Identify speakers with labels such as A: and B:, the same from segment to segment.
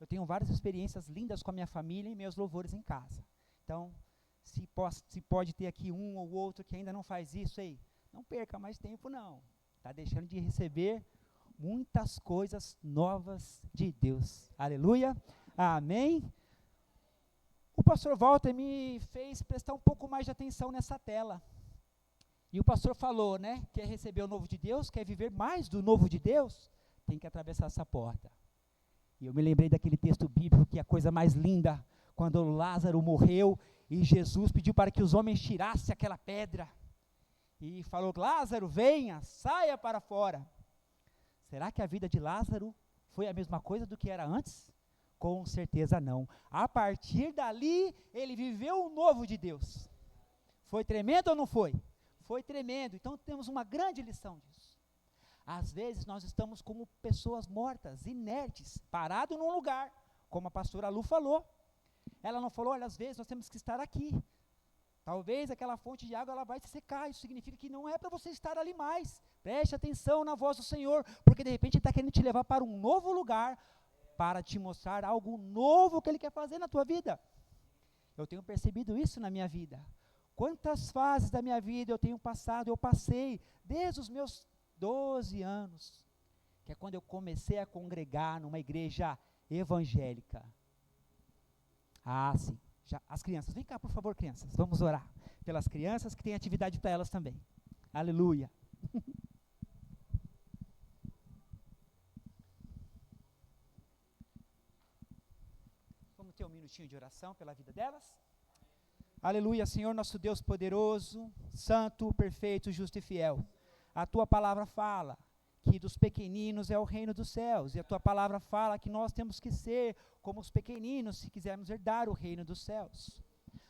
A: Eu tenho várias experiências lindas com a minha família e meus louvores em casa. Então, se pode ter aqui um ou outro que ainda não faz isso aí, não perca mais tempo não. Está deixando de receber muitas coisas novas de Deus. Aleluia. Amém. O pastor Walter me fez prestar um pouco mais de atenção nessa tela. E o pastor falou, né, quer receber o novo de Deus, quer viver mais do novo de Deus, tem que atravessar essa porta. E eu me lembrei daquele texto bíblico que é a coisa mais linda, quando Lázaro morreu e Jesus pediu para que os homens tirassem aquela pedra. E falou, Lázaro, venha, saia para fora. Será que a vida de Lázaro foi a mesma coisa do que era antes? Com certeza não. A partir dali, ele viveu o novo de Deus. Foi tremendo ou não foi? Foi tremendo. Então temos uma grande lição disso. Às vezes nós estamos como pessoas mortas, inertes, parados num lugar, como a pastora Lu falou. Ela não falou, olha, às vezes nós temos que estar aqui. Talvez aquela fonte de água ela vai se secar, isso significa que não é para você estar ali mais. Preste atenção na voz do Senhor, porque de repente Ele está querendo te levar para um novo lugar, para te mostrar algo novo que Ele quer fazer na tua vida. Eu tenho percebido isso na minha vida. Quantas fases da minha vida eu tenho passado, eu passei desde os meus 12 anos, que é quando eu comecei a congregar numa igreja evangélica. Ah, sim. Já, as crianças, vem cá por favor, crianças, vamos orar pelas crianças que tem atividade para elas também. Aleluia. Vamos ter um minutinho de oração pela vida delas? Aleluia, Senhor, nosso Deus poderoso, santo, perfeito, justo e fiel. A tua palavra fala que dos pequeninos é o reino dos céus, e a tua palavra fala que nós temos que ser como os pequeninos se quisermos herdar o reino dos céus.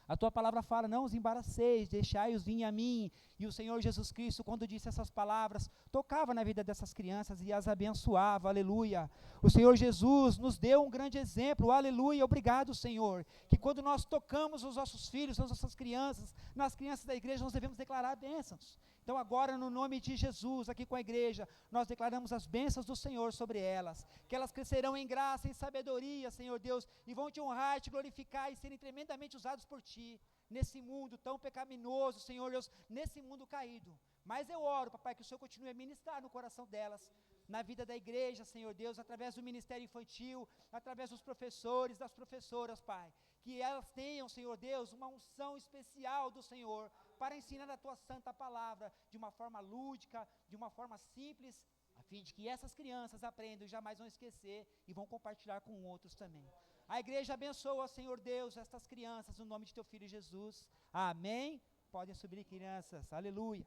A: A tua palavra fala, não os embaraceis, deixai-os vir a mim, e o Senhor Jesus Cristo, quando disse essas palavras, tocava na vida dessas crianças e as abençoava, aleluia. O Senhor Jesus nos deu um grande exemplo, aleluia, obrigado, Senhor, que quando nós tocamos os nossos filhos, as nossas crianças, nas crianças da igreja, nós devemos declarar bênçãos. Então agora, no nome de Jesus, aqui com a igreja, nós declaramos as bênçãos do Senhor sobre elas, que elas crescerão em graça, em sabedoria, Senhor Deus, e vão te honrar, te glorificar e serem tremendamente usados por ti, nesse mundo tão pecaminoso, Senhor Deus, nesse mundo caído. Mas eu oro, papai, que o Senhor continue a ministrar no coração delas, na vida da igreja, Senhor Deus, através do ministério infantil, através dos professores, das professoras, Pai, que elas tenham, Senhor Deus, uma unção especial do Senhor, para ensinar a tua santa palavra, de uma forma lúdica, de uma forma simples, a fim de que essas crianças aprendam e jamais vão esquecer, e vão compartilhar com outros também. A igreja abençoa, Senhor Deus, estas crianças, no nome de teu Filho Jesus, amém? Podem subir, crianças, aleluia.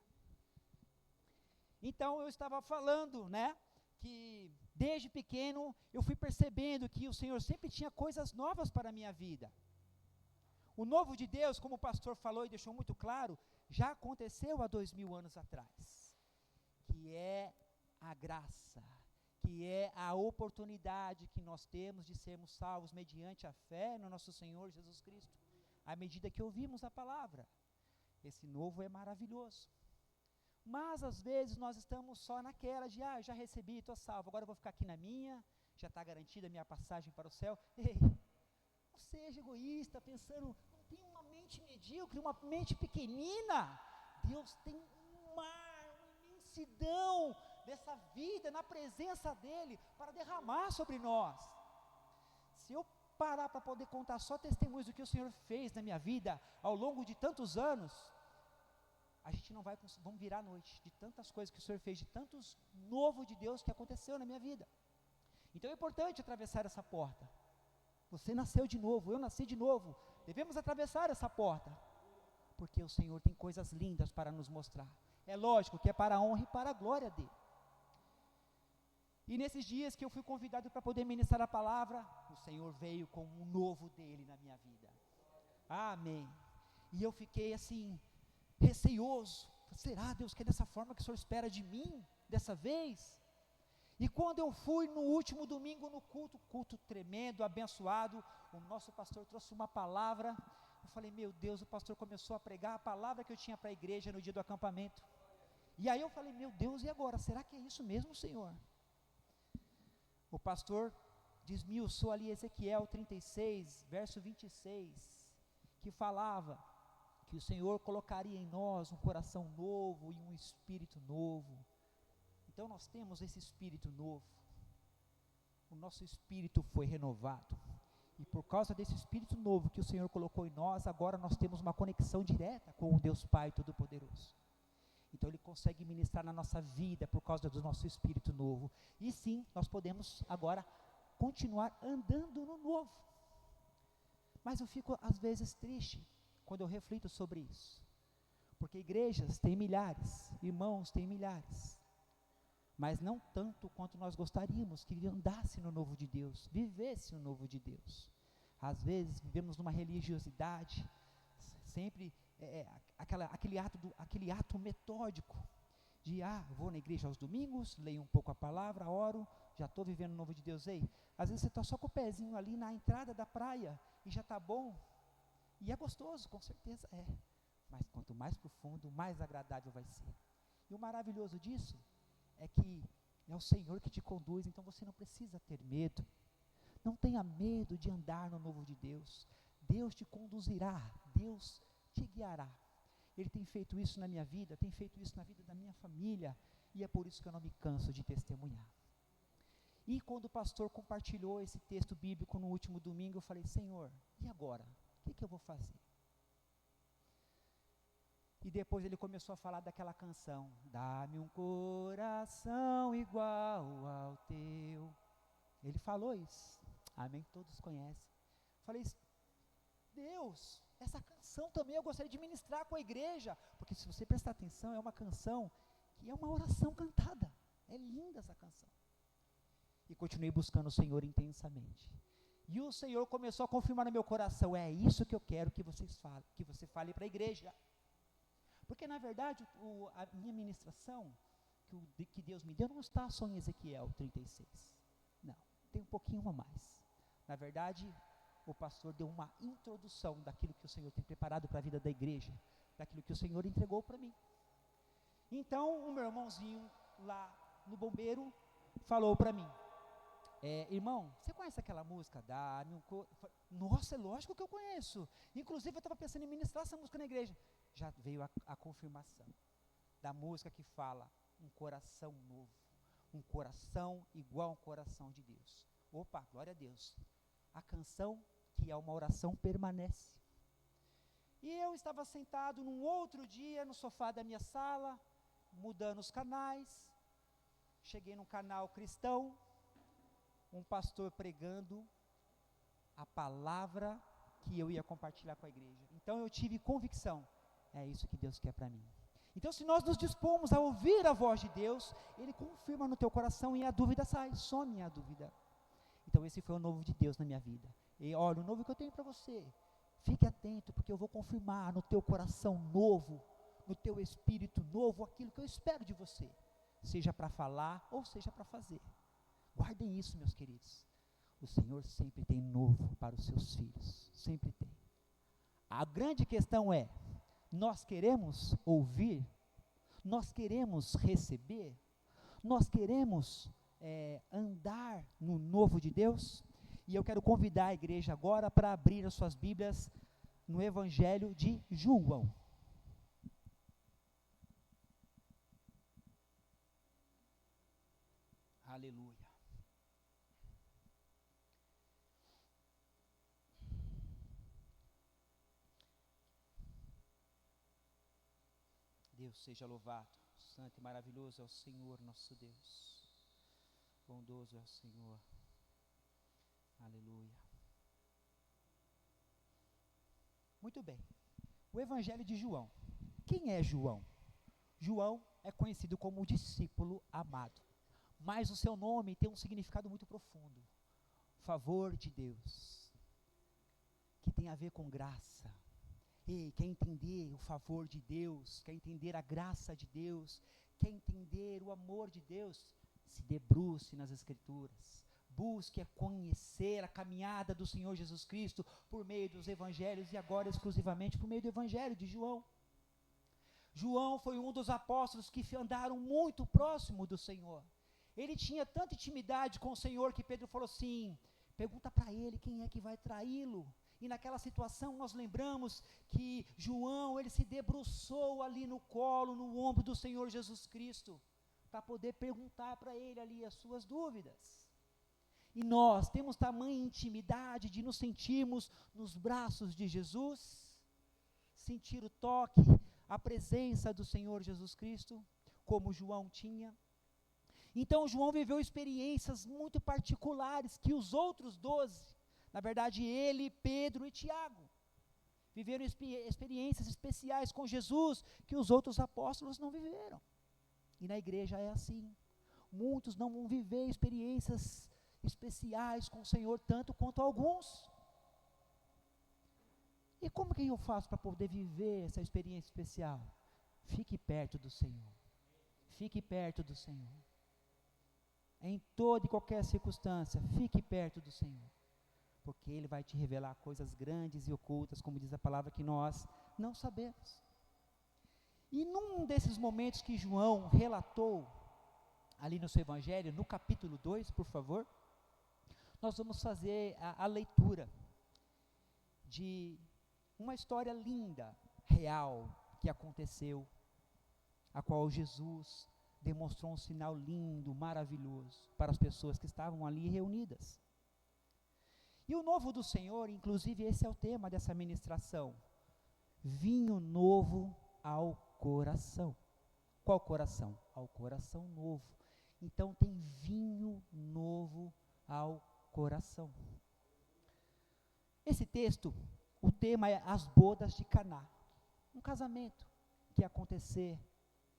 A: Então eu estava falando, né, que desde pequeno eu fui percebendo que o Senhor sempre tinha coisas novas para a minha vida. O novo de Deus, como o pastor falou e deixou muito claro, já aconteceu há 2000 anos atrás, que é a graça, que é a oportunidade que nós temos de sermos salvos mediante a fé no nosso Senhor Jesus Cristo, à medida que ouvimos a palavra. Esse novo é maravilhoso. Mas às vezes nós estamos só naquela de, já recebi, estou salvo, agora eu vou ficar aqui na minha, já está garantida a minha passagem para o céu. Ei, não seja egoísta, pensando, não tem uma mente medíocre, uma mente pequenina. Deus tem uma imensidão dessa vida, na presença dEle, para derramar sobre nós. Se eu parar para poder contar só testemunhos do que o Senhor fez na minha vida, ao longo de tantos anos, a gente não vai conseguir, vamos virar a noite, de tantas coisas que o Senhor fez, de tantos novo de Deus que aconteceu na minha vida. Então é importante atravessar essa porta. Você nasceu de novo, eu nasci de novo, devemos atravessar essa porta, porque o Senhor tem coisas lindas para nos mostrar. É lógico que é para a honra e para a glória dEle. E nesses dias que eu fui convidado para poder ministrar a palavra, o Senhor veio com um novo dEle na minha vida. Amém. E eu fiquei assim, receioso. Será, Deus, que é dessa forma que o Senhor espera de mim, dessa vez? E quando eu fui no último domingo no culto tremendo, abençoado, o nosso pastor trouxe uma palavra. Eu falei, meu Deus, o pastor começou a pregar a palavra que eu tinha para a igreja no dia do acampamento. E aí eu falei, meu Deus, e agora? Será que é isso mesmo, Senhor? O pastor desmiuçou ali Ezequiel 36, verso 26, que falava que o Senhor colocaria em nós um coração novo e um espírito novo. Então nós temos esse espírito novo, o nosso espírito foi renovado, e por causa desse espírito novo que o Senhor colocou em nós, agora nós temos uma conexão direta com o Deus Pai Todo-Poderoso. Então Ele consegue ministrar na nossa vida por causa do nosso espírito novo, e sim, nós podemos agora continuar andando no novo. Mas eu fico às vezes triste quando eu reflito sobre isso, porque igrejas têm milhares, irmãos têm milhares, mas não tanto quanto nós gostaríamos que andasse no novo de Deus, vivesse no novo de Deus. Às vezes vivemos numa religiosidade, sempre aquele ato metódico, de vou na igreja aos domingos, leio um pouco a palavra, oro, já estou vivendo o novo de Deus. Ei, às vezes você está só com o pezinho ali na entrada da praia, e já está bom, e é gostoso, com certeza é, mas quanto mais profundo, mais agradável vai ser. E o maravilhoso disso é que é o Senhor que te conduz, então você não precisa ter medo. Não tenha medo de andar no novo de Deus. Deus te conduzirá, Deus te guiará. Ele tem feito isso na minha vida, tem feito isso na vida da minha família, e é por isso que eu não me canso de testemunhar. E quando o pastor compartilhou esse texto bíblico no último domingo, eu falei: Senhor, e agora? O que eu vou fazer? E depois ele começou a falar daquela canção, dá-me um coração igual ao teu. Ele falou isso, amém, todos conhecem. Falei: Deus, essa canção também eu gostaria de ministrar com a igreja, porque se você prestar atenção, é uma canção que é uma oração cantada, é linda essa canção. E continuei buscando o Senhor intensamente, e o Senhor começou a confirmar no meu coração: é isso que eu quero que você fale para a igreja. Porque na verdade a minha ministração que Deus me deu não está só em Ezequiel 36, não, tem um pouquinho a mais. Na verdade, o pastor deu uma introdução daquilo que o Senhor tem preparado para a vida da igreja, daquilo que o Senhor entregou para mim. Então o meu irmãozinho lá no bombeiro falou para mim: irmão, você conhece aquela música? Nossa, é lógico que eu conheço, inclusive eu estava pensando em ministrar essa música na igreja. Já veio a confirmação da música que fala um coração novo, um coração igual ao coração de Deus. Opa, glória a Deus. A canção, que é uma oração, permanece. E eu estava sentado num outro dia no sofá da minha sala, mudando os canais. Cheguei num canal cristão, um pastor pregando a palavra que eu ia compartilhar com a igreja. Então eu tive convicção: é isso que Deus quer para mim. Então, se nós nos dispomos a ouvir a voz de Deus, Ele confirma no teu coração e a dúvida sai, some a dúvida. Então esse foi o novo de Deus na minha vida. E olha, o novo que eu tenho para você, fique atento, porque eu vou confirmar no teu coração novo, no teu espírito novo, aquilo que eu espero de você, seja para falar ou seja para fazer. Guardem isso, meus queridos. O Senhor sempre tem novo para os seus filhos, sempre tem. A grande questão é: nós queremos ouvir, nós queremos receber, nós queremos andar no novo de Deus? E eu quero convidar a igreja agora para abrir as suas Bíblias no Evangelho de João. Aleluia. Deus seja louvado, santo e maravilhoso é o Senhor nosso Deus, bondoso é o Senhor, aleluia. Muito bem, o Evangelho de João. Quem é João? João é conhecido como o discípulo amado, mas o seu nome tem um significado muito profundo: favor de Deus, que tem a ver com graça. Ei, quer entender o favor de Deus, quer entender a graça de Deus, quer entender o amor de Deus, se debruce nas Escrituras, busque conhecer a caminhada do Senhor Jesus Cristo por meio dos Evangelhos, e agora exclusivamente por meio do Evangelho de João. João foi um dos apóstolos que andaram muito próximo do Senhor. Ele tinha tanta intimidade com o Senhor que Pedro falou assim: Pergunta para ele quem é que vai traí-lo. E naquela situação nós lembramos que João, ele se debruçou ali no colo, no ombro do Senhor Jesus Cristo, para poder perguntar para ele ali as suas dúvidas. E nós temos tamanha intimidade de nos sentirmos nos braços de Jesus, sentir o toque, a presença do Senhor Jesus Cristo, como João tinha. Então João viveu experiências muito particulares que os outros 12, na verdade ele, Pedro e Tiago, viveram experiências especiais com Jesus que os outros apóstolos não viveram. E na igreja é assim. Muitos não vão viver experiências especiais com o Senhor tanto quanto alguns. E como que eu faço para poder viver essa experiência especial? Fique perto do Senhor. Fique perto do Senhor. Em toda e qualquer circunstância, fique perto do Senhor. Porque Ele vai te revelar coisas grandes e ocultas, como diz a palavra, que nós não sabemos. E num desses momentos que João relatou, ali no seu evangelho, no capítulo 2, por favor, nós vamos fazer a leitura de uma história linda, real, que aconteceu, a qual Jesus demonstrou um sinal lindo, maravilhoso, para as pessoas que estavam ali reunidas. E o novo do Senhor, inclusive esse é o tema dessa ministração, vinho novo ao coração. Qual coração? Ao coração novo. Então tem vinho novo ao coração. Esse texto, o tema é as bodas de Caná, um casamento que ia acontecer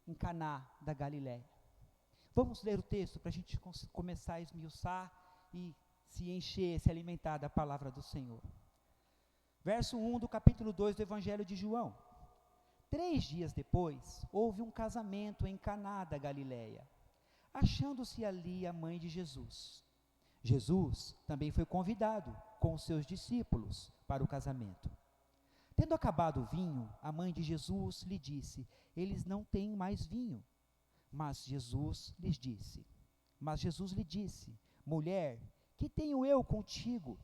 A: em Caná da Galileia. Vamos ler o texto para a gente começar a esmiuçar e se encher, se alimentar da palavra do Senhor. Verso 1 do capítulo 2 do Evangelho de João. 3 dias depois, houve um casamento em Caná da Galileia, achando-se ali a mãe de Jesus. Jesus também foi convidado com os seus discípulos para o casamento. Tendo acabado o vinho, a mãe de Jesus lhe disse: eles não têm mais vinho. Mas Jesus lhe disse: mulher, que tenho eu contigo?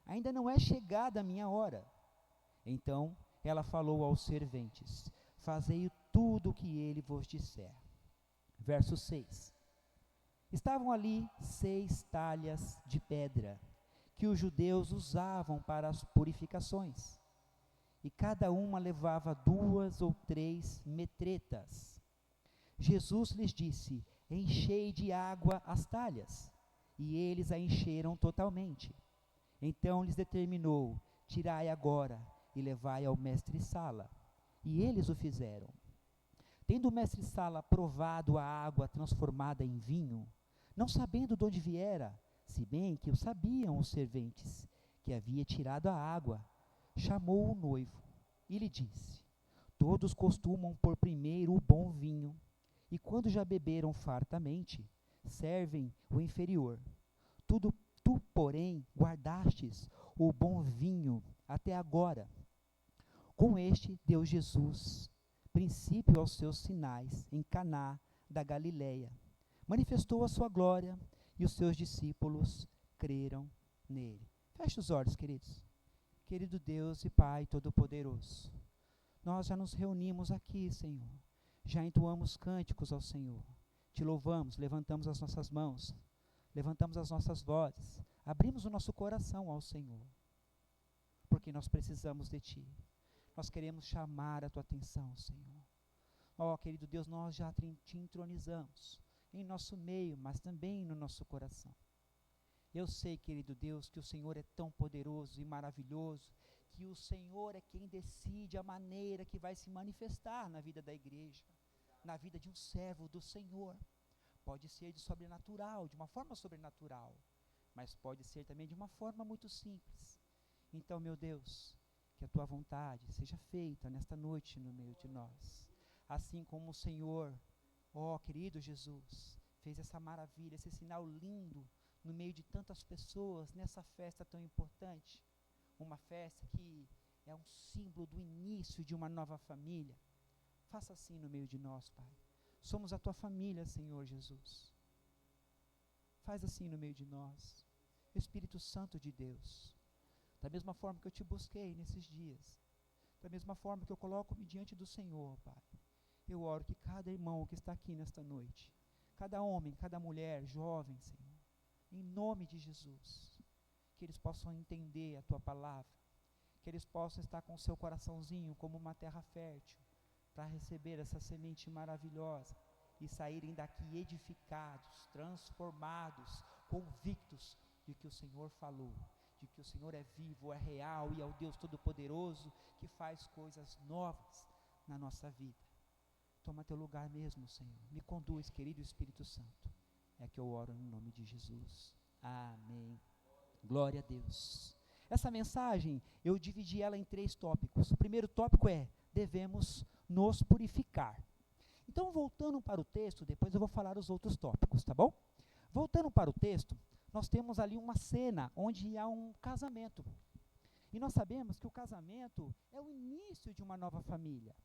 A: Ainda não é chegada a minha hora. Então ela falou aos serventes: fazei tudo o que ele vos disser. Verso 6. Estavam ali 6 talhas de pedra, que os judeus usavam para as purificações, e cada uma levava 2 ou 3 metretas. Jesus lhes disse: enchei de água as talhas, e eles a encheram totalmente. Então lhes determinou: tirai agora e levai ao mestre-sala. E eles o fizeram. Tendo o mestre-sala provado a água transformada em vinho, não sabendo de onde viera, se bem que o sabiam os serventes, que havia tirado a água, chamou o noivo e lhe disse: todos costumam pôr primeiro o bom vinho, e quando já beberam fartamente, servem o inferior. Tu, porém, guardastes o bom vinho até agora. Com este deu Jesus princípio aos seus sinais em Caná da Galileia. Manifestou a sua glória e os seus discípulos creram nele. Feche os olhos, queridos. Querido Deus e Pai Todo-Poderoso, nós já nos reunimos aqui, Senhor. Já entoamos cânticos ao Senhor. Te louvamos, levantamos as nossas mãos, levantamos as nossas vozes, abrimos o nosso coração ao Senhor, porque nós precisamos de Ti. Nós queremos chamar a Tua atenção, Senhor. Ó, querido Deus, nós já Te entronizamos em nosso meio, mas também no nosso coração. Eu sei, querido Deus, que o Senhor é tão poderoso e maravilhoso, que o Senhor é quem decide a maneira que vai se manifestar na vida da igreja, na vida de um servo do Senhor. Pode ser de sobrenatural, de uma forma sobrenatural, mas pode ser também de uma forma muito simples. Então, meu Deus, que a Tua vontade seja feita nesta noite no meio de nós. Assim como o Senhor, ó querido Jesus, fez essa maravilha, esse sinal lindo no meio de tantas pessoas, nessa festa tão importante. Uma festa que é um símbolo do início de uma nova família. Faça assim no meio de nós, Pai. Somos a Tua família, Senhor Jesus. Faz assim no meio de nós. Espírito Santo de Deus, da mesma forma que eu te busquei nesses dias, da mesma forma que eu coloco-me diante do Senhor, Pai, eu oro que cada irmão que está aqui nesta noite, cada homem, cada mulher, jovem, Senhor, em nome de Jesus, que eles possam entender a Tua palavra, que eles possam estar com o seu coraçãozinho como uma terra fértil, para receber essa semente maravilhosa e saírem daqui edificados, transformados, convictos de que o Senhor falou, de que o Senhor é vivo, é real e é o Deus Todo-Poderoso que faz coisas novas na nossa vida. Toma teu lugar mesmo, Senhor. Me conduz, querido Espírito Santo. É que eu oro no nome de Jesus. Amém. Glória a Deus. Essa mensagem, eu dividi ela em 3 tópicos. O primeiro tópico é: devemos nos purificar. Então, voltando para o texto, depois eu vou falar os outros tópicos, tá bom? Voltando para o texto, nós temos ali uma cena onde há um casamento. E nós sabemos que o casamento é o início de uma nova família.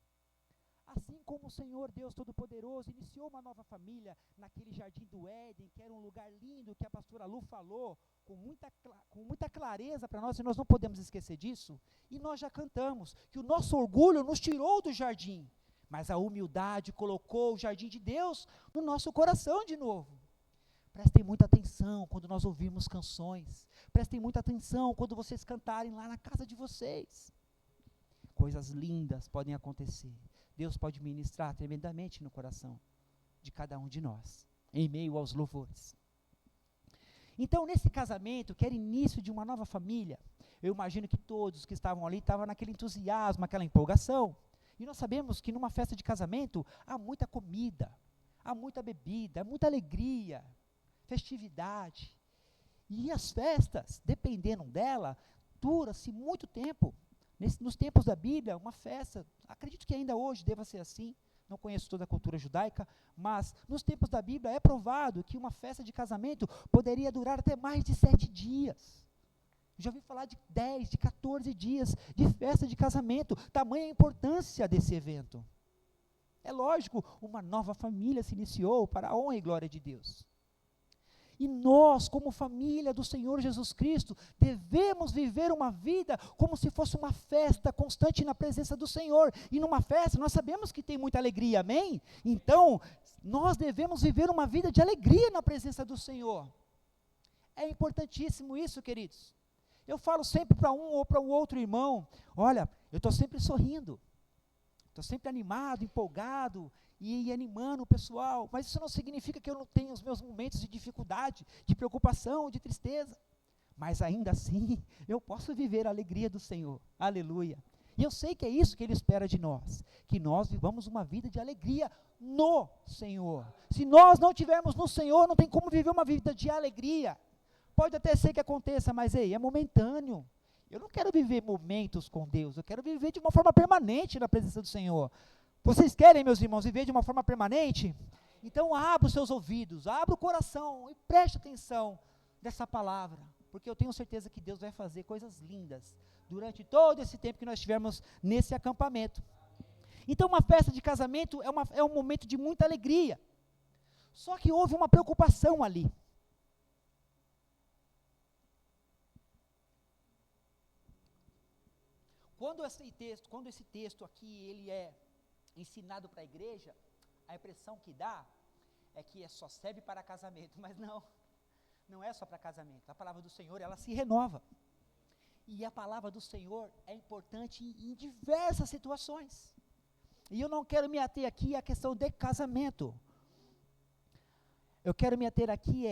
A: Assim como o Senhor Deus Todo-Poderoso iniciou uma nova família naquele jardim do Éden, que era um lugar lindo, que a pastora Lu falou com muita clareza para nós, e nós não podemos esquecer disso. E nós já cantamos que o nosso orgulho nos tirou do jardim, mas a humildade colocou o jardim de Deus no nosso coração de novo. Prestem muita atenção quando nós ouvirmos canções. Prestem muita atenção quando vocês cantarem lá na casa de vocês. Coisas lindas podem acontecer. Deus pode ministrar tremendamente no coração de cada um de nós, em meio aos louvores. Então, nesse casamento, que era início de uma nova família, eu imagino que todos que estavam ali estavam naquele entusiasmo, aquela empolgação. E nós sabemos que numa festa de casamento há muita comida, há muita bebida, há muita alegria, festividade. E as festas, dependendo dela, dura-se muito tempo. Nos tempos da Bíblia, uma festa, acredito que ainda hoje deva ser assim, não conheço toda a cultura judaica, mas nos tempos da Bíblia é provado que uma festa de casamento poderia durar até mais de 7 dias. Já ouvi falar de 10, de 14 dias de festa de casamento, tamanha a importância desse evento. É lógico, uma nova família se iniciou para a honra e glória de Deus. E nós, como família do Senhor Jesus Cristo, devemos viver uma vida como se fosse uma festa constante na presença do Senhor. E numa festa, nós sabemos que tem muita alegria, amém? Então, nós devemos viver uma vida de alegria na presença do Senhor. É importantíssimo isso, queridos. Eu falo sempre para um ou para o outro irmão: olha, eu estou sempre sorrindo, estou sempre animado, empolgado, e animando o pessoal, mas isso não significa que eu não tenha os meus momentos de dificuldade, de preocupação, de tristeza, mas ainda assim, eu posso viver a alegria do Senhor, aleluia. E eu sei que é isso que Ele espera de nós, que nós vivamos uma vida de alegria no Senhor. Se nós não tivermos no Senhor, não tem como viver uma vida de alegria. Pode até ser que aconteça, mas ei, é momentâneo. Eu não quero viver momentos com Deus, eu quero viver de uma forma permanente na presença do Senhor. Vocês querem, meus irmãos, viver de uma forma permanente? Então abra os seus ouvidos, abra o coração e preste atenção nessa palavra, porque eu tenho certeza que Deus vai fazer coisas lindas durante todo esse tempo que nós estivermos nesse acampamento. Então uma festa de casamento é um momento de muita alegria, só que houve uma preocupação ali. Quando esse texto aqui ele é ensinado para a igreja, a impressão que dá é que só serve para casamento, mas não é só para casamento. A palavra do Senhor, ela se renova. E a palavra do Senhor é importante em diversas situações. E eu não quero me ater aqui à questão de casamento. Eu quero me ater aqui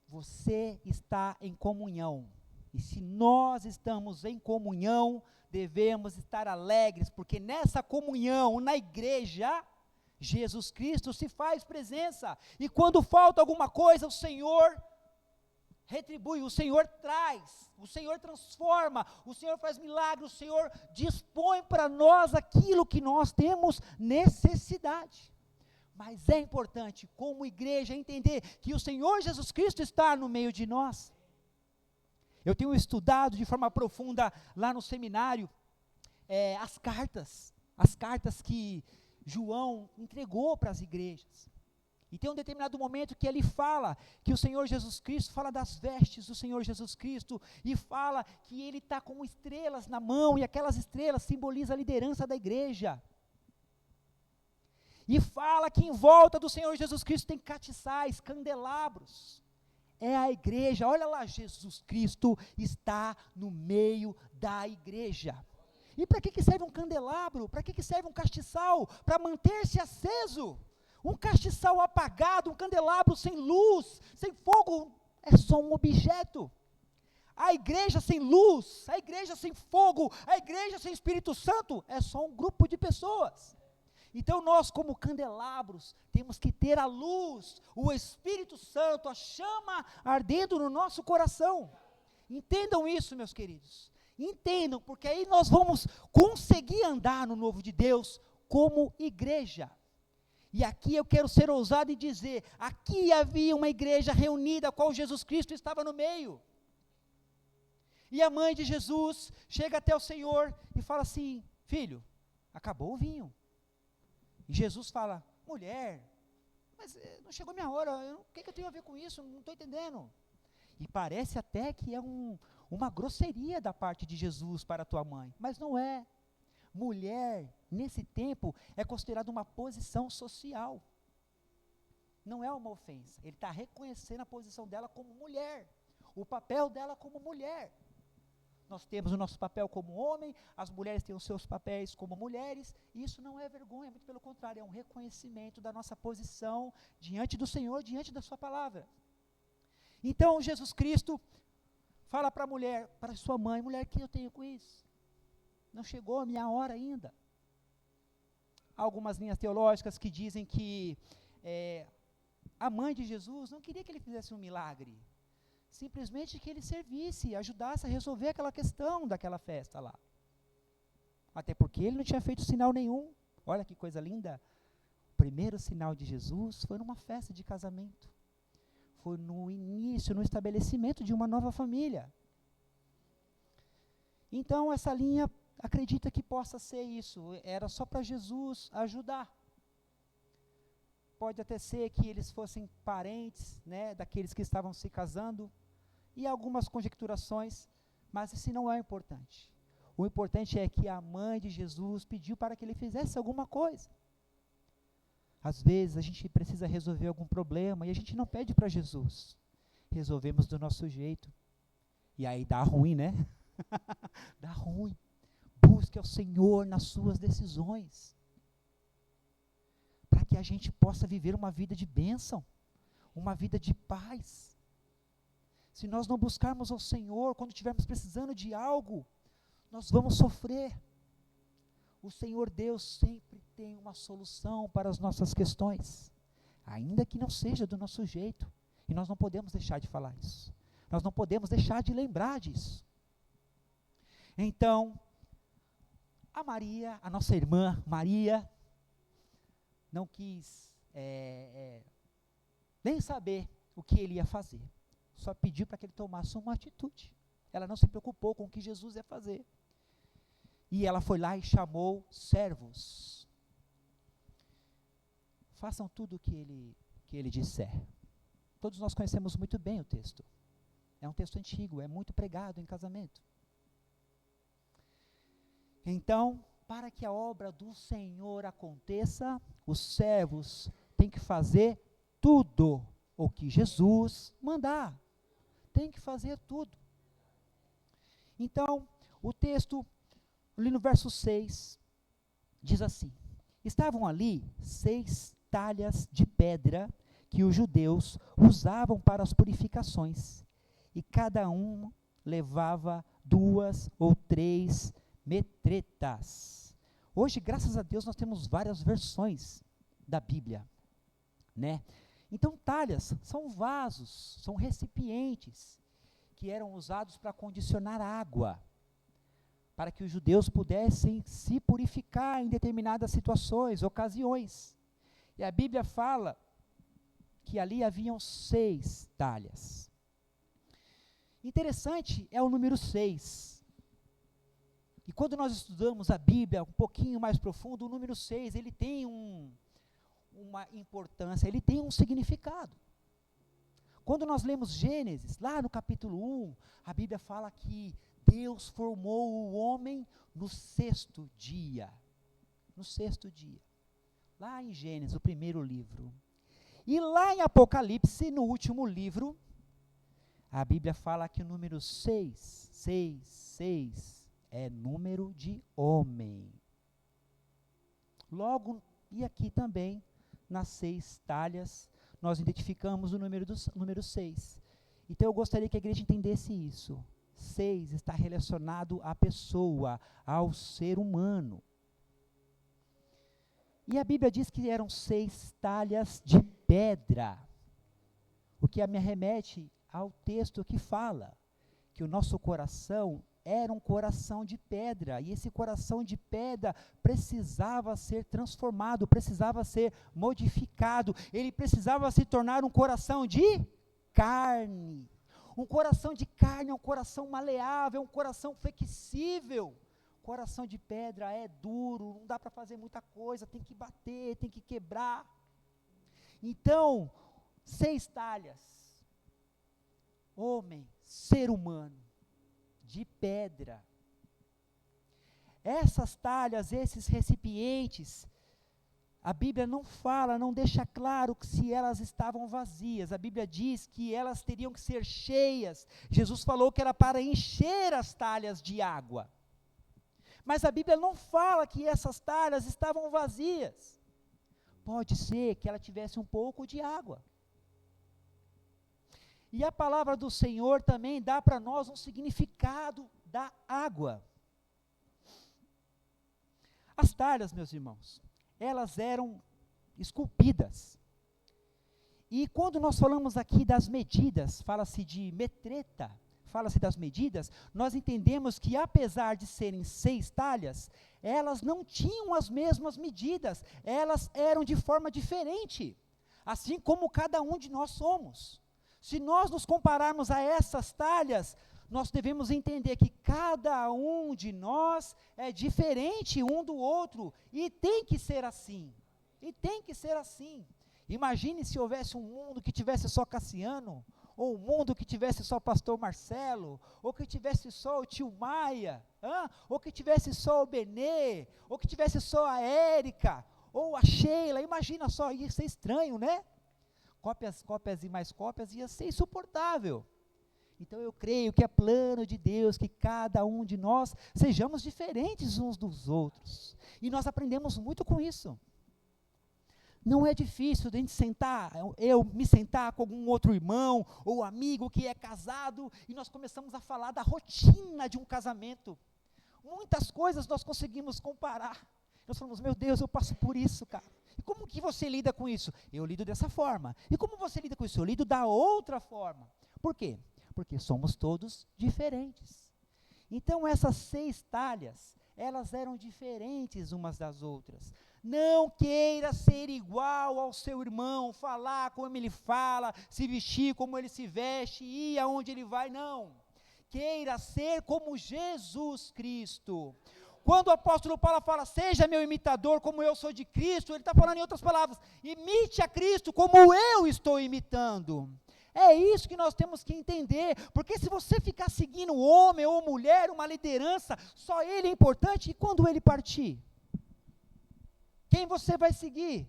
A: você está em comunhão. E se nós estamos em comunhão, devemos estar alegres, porque nessa comunhão, na igreja, Jesus Cristo se faz presença. E quando falta alguma coisa, o Senhor retribui, o Senhor traz, o Senhor transforma, o Senhor faz milagres, o Senhor dispõe para nós aquilo que nós temos necessidade. Mas é importante, como igreja, entender que o Senhor Jesus Cristo está no meio de nós. Eu tenho estudado de forma profunda lá no seminário as cartas que João entregou para as igrejas. E tem um determinado momento que ele fala que o Senhor Jesus Cristo fala das vestes do Senhor Jesus Cristo e fala que ele está com estrelas na mão e aquelas estrelas simbolizam a liderança da igreja. E fala que em volta do Senhor Jesus Cristo tem castiçais, candelabros. É a igreja, olha lá, Jesus Cristo está no meio da igreja. E para que serve um candelabro? Para que serve um castiçal? Para manter-se aceso. Um castiçal apagado, um candelabro sem luz, sem fogo, é só um objeto. A igreja sem luz, a igreja sem fogo, a igreja sem Espírito Santo, é só um grupo de pessoas. Então nós, como candelabros, temos que ter a luz, o Espírito Santo, a chama ardendo no nosso coração. Entendam isso, meus queridos. Entendam, porque aí nós vamos conseguir andar no novo de Deus como igreja. E aqui eu quero ser ousado e dizer, aqui havia uma igreja reunida, a qual Jesus Cristo estava no meio. E a mãe de Jesus chega até o Senhor e fala assim, filho, acabou o vinho. E Jesus fala, mulher, mas não chegou a minha hora, o que eu tenho a ver com isso? Não estou entendendo. E parece até que é uma grosseria da parte de Jesus para a tua mãe, mas não é. Mulher, nesse tempo, é considerada uma posição social. Não é uma ofensa, ele está reconhecendo a posição dela como mulher, o papel dela como mulher. Nós temos o nosso papel como homem, as mulheres têm os seus papéis como mulheres, e isso não é vergonha, muito pelo contrário, é um reconhecimento da nossa posição diante do Senhor, diante da sua palavra. Então, Jesus Cristo fala para a mulher, para sua mãe, mulher, o que eu tenho com isso? Não chegou a minha hora ainda. Há algumas linhas teológicas que dizem que a mãe de Jesus não queria que ele fizesse um milagre, simplesmente que ele servisse, ajudasse a resolver aquela questão daquela festa lá. Até porque ele não tinha feito sinal nenhum. Olha que coisa linda. O primeiro sinal de Jesus foi numa festa de casamento. Foi no início, no estabelecimento de uma nova família. Então, essa linha acredita que possa ser isso. Era só para Jesus ajudar. Pode até ser que eles fossem parentes, né, daqueles que estavam se casando, e algumas conjecturações, mas isso não é importante. O importante é que a mãe de Jesus pediu para que ele fizesse alguma coisa. Às vezes a gente precisa resolver algum problema e a gente não pede para Jesus. Resolvemos do nosso jeito. E aí dá ruim, né? Dá ruim. Busque ao Senhor nas suas decisões, para que a gente possa viver uma vida de bênção, uma vida de paz. Se nós não buscarmos ao Senhor, quando estivermos precisando de algo, nós vamos sofrer. O Senhor Deus sempre tem uma solução para as nossas questões, ainda que não seja do nosso jeito, e nós não podemos deixar de falar isso, nós não podemos deixar de lembrar disso. Então, a Maria, a nossa irmã Maria, não quis nem saber o que ele ia fazer, só pediu para que ele tomasse uma atitude. Ela não se preocupou com o que Jesus ia fazer. E ela foi lá e chamou servos. Façam tudo o que ele disser. Todos nós conhecemos muito bem o texto. É um texto antigo, é muito pregado em casamento. Então, para que a obra do Senhor aconteça, os servos têm que fazer tudo o que Jesus mandar. Tem que fazer tudo. Então, o texto, ali no verso 6, diz assim: estavam ali 6 talhas de pedra que os judeus usavam para as purificações, e cada um levava 2 ou 3 metretas. Hoje, graças a Deus, nós temos várias versões da Bíblia, né? Então, talhas são vasos, são recipientes que eram usados para condicionar água, para que os judeus pudessem se purificar em determinadas situações, ocasiões. E a Bíblia fala que ali haviam 6 talhas. Interessante é o número 6. E quando nós estudamos a Bíblia um pouquinho mais profundo, o número 6, ele tem um uma importância, ele tem um significado. Quando nós lemos Gênesis, lá no capítulo 1, a Bíblia fala que Deus formou o homem no sexto dia. No sexto dia. Lá em Gênesis, o primeiro livro. E lá em Apocalipse, no último livro, a Bíblia fala que o número 6 é número de homem. Logo, e aqui também, nas 6 talhas, nós identificamos o número 6. Então eu gostaria que a igreja entendesse isso. 6 está relacionado à pessoa, ao ser humano. E a Bíblia diz que eram 6 talhas de pedra, o que me remete ao texto que fala que o nosso coração era um coração de pedra, e esse coração de pedra precisava ser transformado, precisava ser modificado, ele precisava se tornar um coração de carne. Um coração de carne é um coração maleável, é um coração flexível. Coração de pedra é duro, não dá para fazer muita coisa, tem que bater, tem que quebrar. Então, 6 talhas. Homem, ser humano, de pedra. Essas talhas, esses recipientes, a Bíblia não fala, não deixa claro que se elas estavam vazias. A Bíblia diz que elas teriam que ser cheias. Jesus falou que era para encher as talhas de água. Mas a Bíblia não fala que essas talhas estavam vazias. Pode ser que ela tivesse um pouco de água. E a palavra do Senhor também dá para nós um significado da água. As talhas, meus irmãos, elas eram esculpidas. E quando nós falamos aqui das medidas, fala-se de metreta, fala-se das medidas, nós entendemos que apesar de serem 6 talhas, elas não tinham as mesmas medidas, elas eram de forma diferente, assim como cada um de nós somos. Se nós nos compararmos a essas talhas, nós devemos entender que cada um de nós é diferente um do outro, e tem que ser assim, e tem que ser assim. Imagine se houvesse um mundo que tivesse só Cassiano, ou um mundo que tivesse só o pastor Marcelo, ou que tivesse só o tio Maia, ou que tivesse só o Benê, ou que tivesse só a Érica, ou a Sheila. Imagina só, ia ser estranho, né? Cópias e mais cópias, ia ser insuportável. Então eu creio que é plano de Deus que cada um de nós sejamos diferentes uns dos outros. E nós aprendemos muito com isso. Não é difícil de a gente sentar, eu me sentar com algum outro irmão ou amigo que é casado, e nós começamos a falar da rotina de um casamento. Muitas coisas nós conseguimos comparar. Nós falamos, meu Deus, eu passo por isso, cara. E como que você lida com isso? Eu lido dessa forma. E como você lida com isso? Eu lido da outra forma. Por quê? Porque somos todos diferentes. Então essas 6 talhas, elas eram diferentes umas das outras. Não queira ser igual ao seu irmão, falar como ele fala, se vestir como ele se veste, ir aonde ele vai, não. Queira ser como Jesus Cristo. Quando o apóstolo Paulo fala, seja meu imitador como eu sou de Cristo, ele está falando em outras palavras, imite a Cristo como eu estou imitando. É isso que nós temos que entender, porque se você ficar seguindo homem ou mulher, uma liderança, só ele é importante, e quando ele partir? Quem você vai seguir?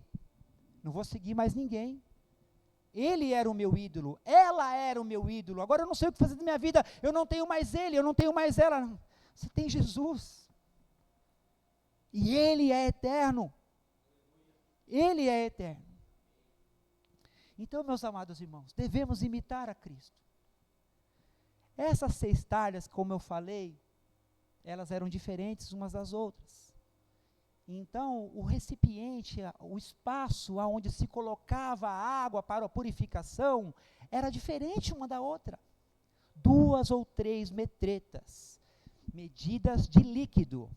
A: Não vou seguir mais ninguém. Ele era o meu ídolo, ela era o meu ídolo, agora eu não sei o que fazer da minha vida, eu não tenho mais ele, eu não tenho mais ela. Você tem Jesus. E ele é eterno. Ele é eterno. Então, meus amados irmãos, devemos imitar a Cristo. Essas 6 talhas, como eu falei, elas eram diferentes umas das outras. Então, o recipiente, o espaço onde se colocava a água para a purificação, era diferente uma da outra. 2 ou 3 metretas, medidas de líquido.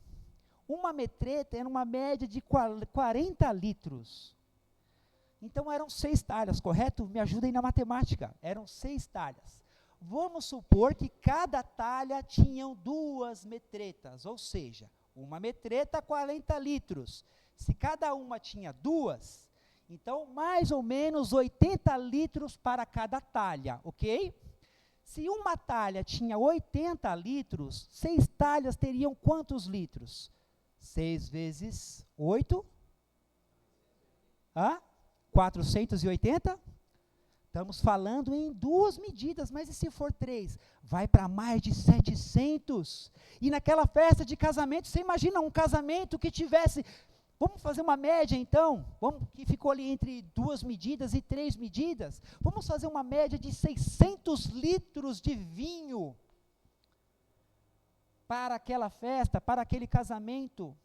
A: Uma metreta era uma média de 40 litros. Então eram 6 talhas, correto? Me ajudem na matemática. Eram 6 talhas. Vamos supor que cada talha tinha 2 metretas, ou seja, uma metreta, 40 litros. Se cada uma tinha 2, Então, mais ou menos 80 litros para cada talha, ok? Se uma talha tinha 80 litros, 6 talhas teriam quantos litros? 6 vezes 8? 480? Estamos falando em 2 medidas, mas e se for 3? Vai para mais de 700. E naquela festa de casamento, você imagina um casamento que tivesse... Vamos fazer uma média então, que ficou ali entre 2 medidas e 3 medidas. Vamos fazer uma média de 600 litros de vinho para aquela festa, para aquele casamento.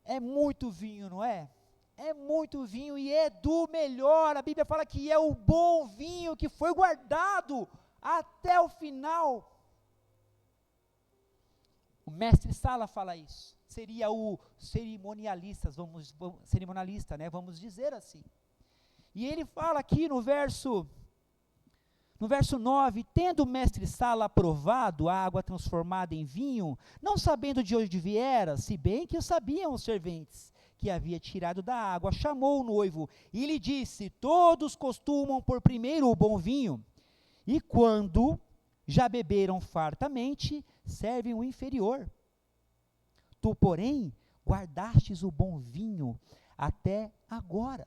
A: É muito vinho, não é? É muito vinho e é do melhor. A Bíblia fala que é o bom vinho que foi guardado até o final. O mestre Sala fala isso. Seria o cerimonialista, né? Vamos dizer assim. E ele fala aqui no verso 9, tendo o mestre Sala aprovado a água transformada em vinho, não sabendo de onde viera, se bem que o sabiam os serventes, que havia tirado da água, chamou o noivo e lhe disse, todos costumam pôr primeiro o bom vinho, e quando já beberam fartamente, servem o inferior. Tu, porém, guardastes o bom vinho até agora.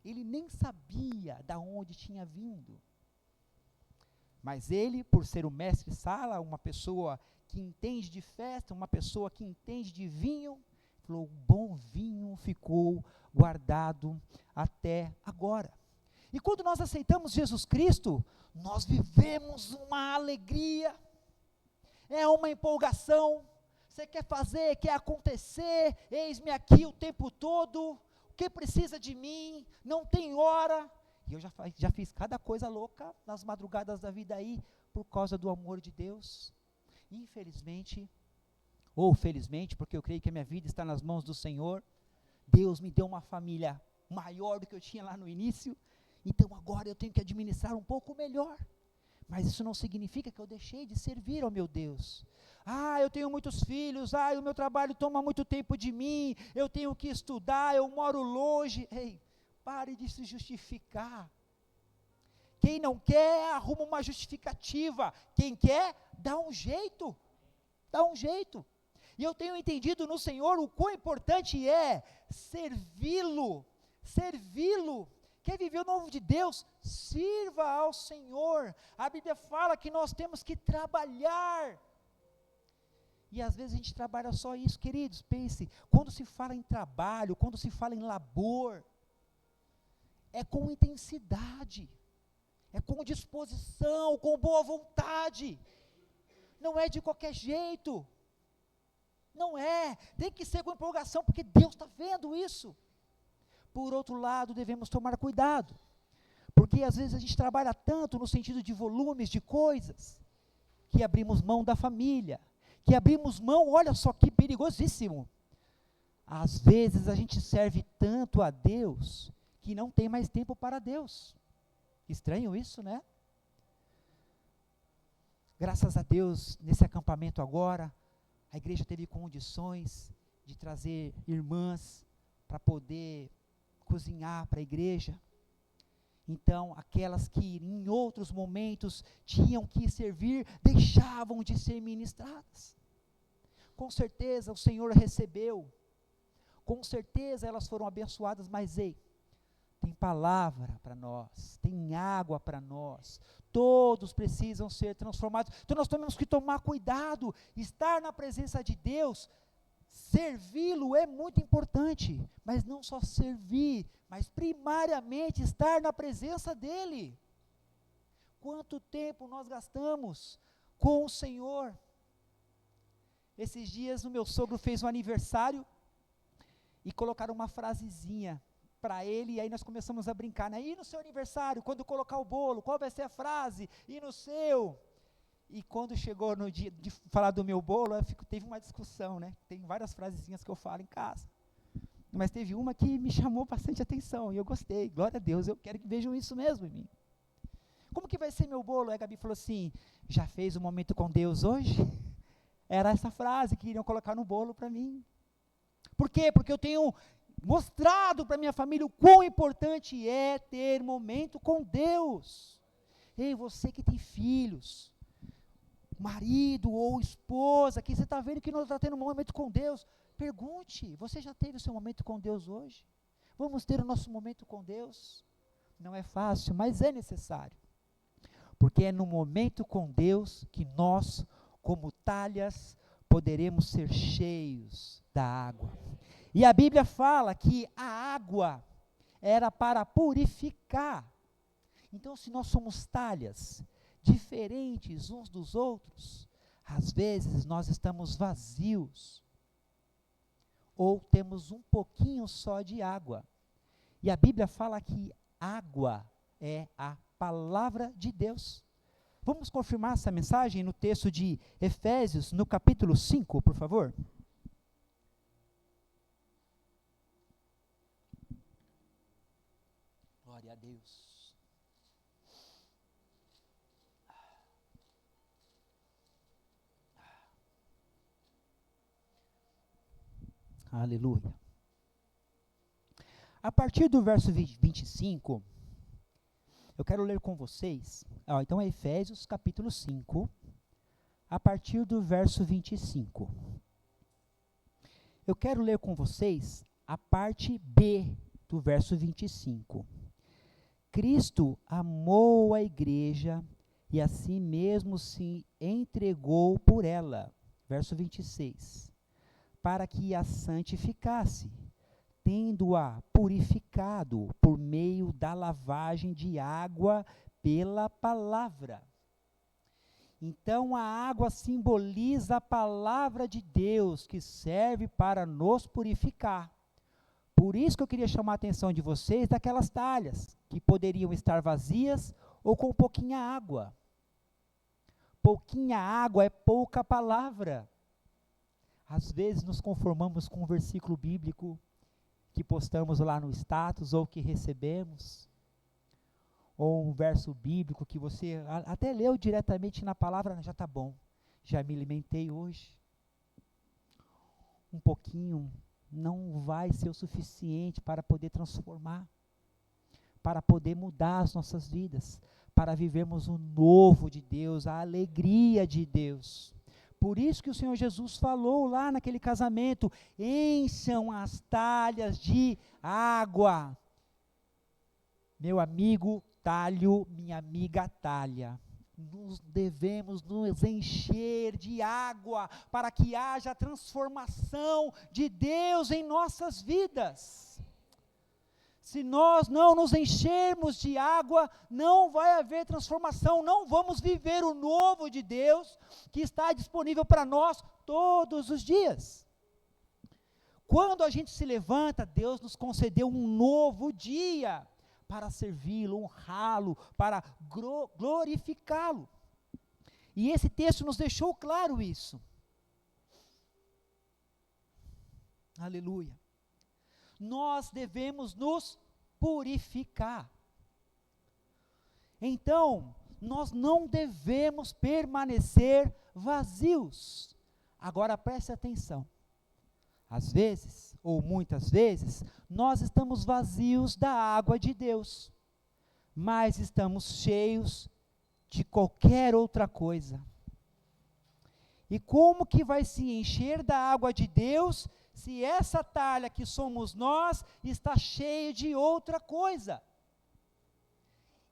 A: Ele nem sabia de onde tinha vindo. Mas ele, por ser o mestre Sala, uma pessoa que entende de festa, uma pessoa que entende de vinho, falou, o bom vinho ficou guardado até agora. E quando nós aceitamos Jesus Cristo, nós vivemos uma alegria, é uma empolgação. Você quer fazer, quer acontecer, eis-me aqui o tempo todo, o que precisa de mim, não tem hora. E eu já fiz cada coisa louca nas madrugadas da vida aí, por causa do amor de Deus. Infelizmente, ou felizmente, porque eu creio que a minha vida está nas mãos do Senhor, Deus me deu uma família maior do que eu tinha lá no início, então agora eu tenho que administrar um pouco melhor. Mas isso não significa que eu deixei de servir ao meu Deus. Eu tenho muitos filhos, o meu trabalho toma muito tempo de mim, eu tenho que estudar, eu moro longe. Ei, pare de se justificar. Quem não quer, arruma uma justificativa. Quem quer, dá um jeito. Dá um jeito. E eu tenho entendido no Senhor o quão importante é servi-lo. Servi-lo. Quer viver o novo de Deus? Sirva ao Senhor. A Bíblia fala que nós temos que trabalhar. E às vezes a gente trabalha só isso, queridos, pense, quando se fala em trabalho, quando se fala em labor, é com intensidade, é com disposição, com boa vontade, não é de qualquer jeito, não é, tem que ser com empolgação, porque Deus está vendo isso. Por outro lado, devemos tomar cuidado, porque às vezes a gente trabalha tanto no sentido de volumes de coisas, que abrimos mão da família, que abrimos mão, olha só que perigosíssimo. Às vezes a gente serve tanto a Deus, que não tem mais tempo para Deus. Estranho isso, né? Graças a Deus, nesse acampamento agora, a igreja teve condições de trazer irmãs para poder cozinhar para a igreja. Então, aquelas que em outros momentos tinham que servir, deixavam de ser ministradas. Com certeza o Senhor recebeu, com certeza elas foram abençoadas, mas ei, tem palavra para nós, tem água para nós, todos precisam ser transformados. Então nós temos que tomar cuidado, estar na presença de Deus, servi-lo é muito importante, mas não só servir, mas primariamente estar na presença dEle. Quanto tempo nós gastamos com o Senhor? Esses dias o meu sogro fez um aniversário e colocaram uma frasezinha para ele, e aí nós começamos a brincar, né? E no seu aniversário, quando colocar o bolo, qual vai ser a frase? E no seu? E quando chegou no dia de falar do meu bolo, teve uma discussão, né? Tem várias frasezinhas que eu falo em casa, mas teve uma que me chamou bastante atenção, e eu gostei, glória a Deus, eu quero que vejam isso mesmo em mim. Como que vai ser meu bolo? Aí a Gabi falou assim, já fez um momento com Deus hoje? Era essa frase que iriam colocar no bolo para mim. Por quê? Porque eu tenho mostrado para minha família o quão importante é ter momento com Deus. Ei, você que tem filhos, marido ou esposa, que você está vendo que não está tendo um momento com Deus, pergunte, você já teve o seu momento com Deus hoje? Vamos ter o nosso momento com Deus? Não é fácil, mas é necessário. Porque é no momento com Deus que nós, como talhas, poderemos ser cheios da água. E a Bíblia fala que a água era para purificar. Então, se nós somos talhas, diferentes uns dos outros, às vezes nós estamos vazios, ou temos um pouquinho só de água. E a Bíblia fala que água é a palavra de Deus. Vamos confirmar essa mensagem no texto de Efésios, no capítulo 5, por favor? Glória a Deus. Aleluia. A partir do verso 25, eu quero ler com vocês, então é Efésios capítulo 5, a partir do verso 25. Eu quero ler com vocês a parte B do verso 25. Cristo amou a igreja e a si mesmo se entregou por ela. Verso 26. Para que a santificasse, tendo-a purificado por meio da lavagem de água pela palavra. Então a água simboliza a palavra de Deus, que serve para nos purificar. Por isso que eu queria chamar a atenção de vocês daquelas talhas, que poderiam estar vazias ou com pouquinha água. Pouquinha água é pouca palavra. Às vezes nos conformamos com um versículo bíblico que postamos lá no status ou que recebemos, ou um verso bíblico que você até leu diretamente na palavra, já está bom, já me alimentei hoje. Um pouquinho não vai ser o suficiente para poder transformar, para poder mudar as nossas vidas, para vivermos o novo de Deus, a alegria de Deus. Por isso que o Senhor Jesus falou lá naquele casamento, encham as talhas de água. Meu amigo talho, minha amiga talha, devemos nos encher de água, para que haja transformação de Deus em nossas vidas. Se nós não nos enchermos de água, não vai haver transformação, não vamos viver o novo de Deus, que está disponível para nós todos os dias. Quando a gente se levanta, Deus nos concedeu um novo dia, para servi-lo, honrá-lo, para glorificá-lo. E esse texto nos deixou claro isso. Aleluia. Nós devemos nos purificar. Então, nós não devemos permanecer vazios. Agora preste atenção. Às vezes, ou muitas vezes, nós estamos vazios da água de Deus, mas estamos cheios de qualquer outra coisa. E como que vai se encher da água de Deus, se essa talha que somos nós, está cheia de outra coisa?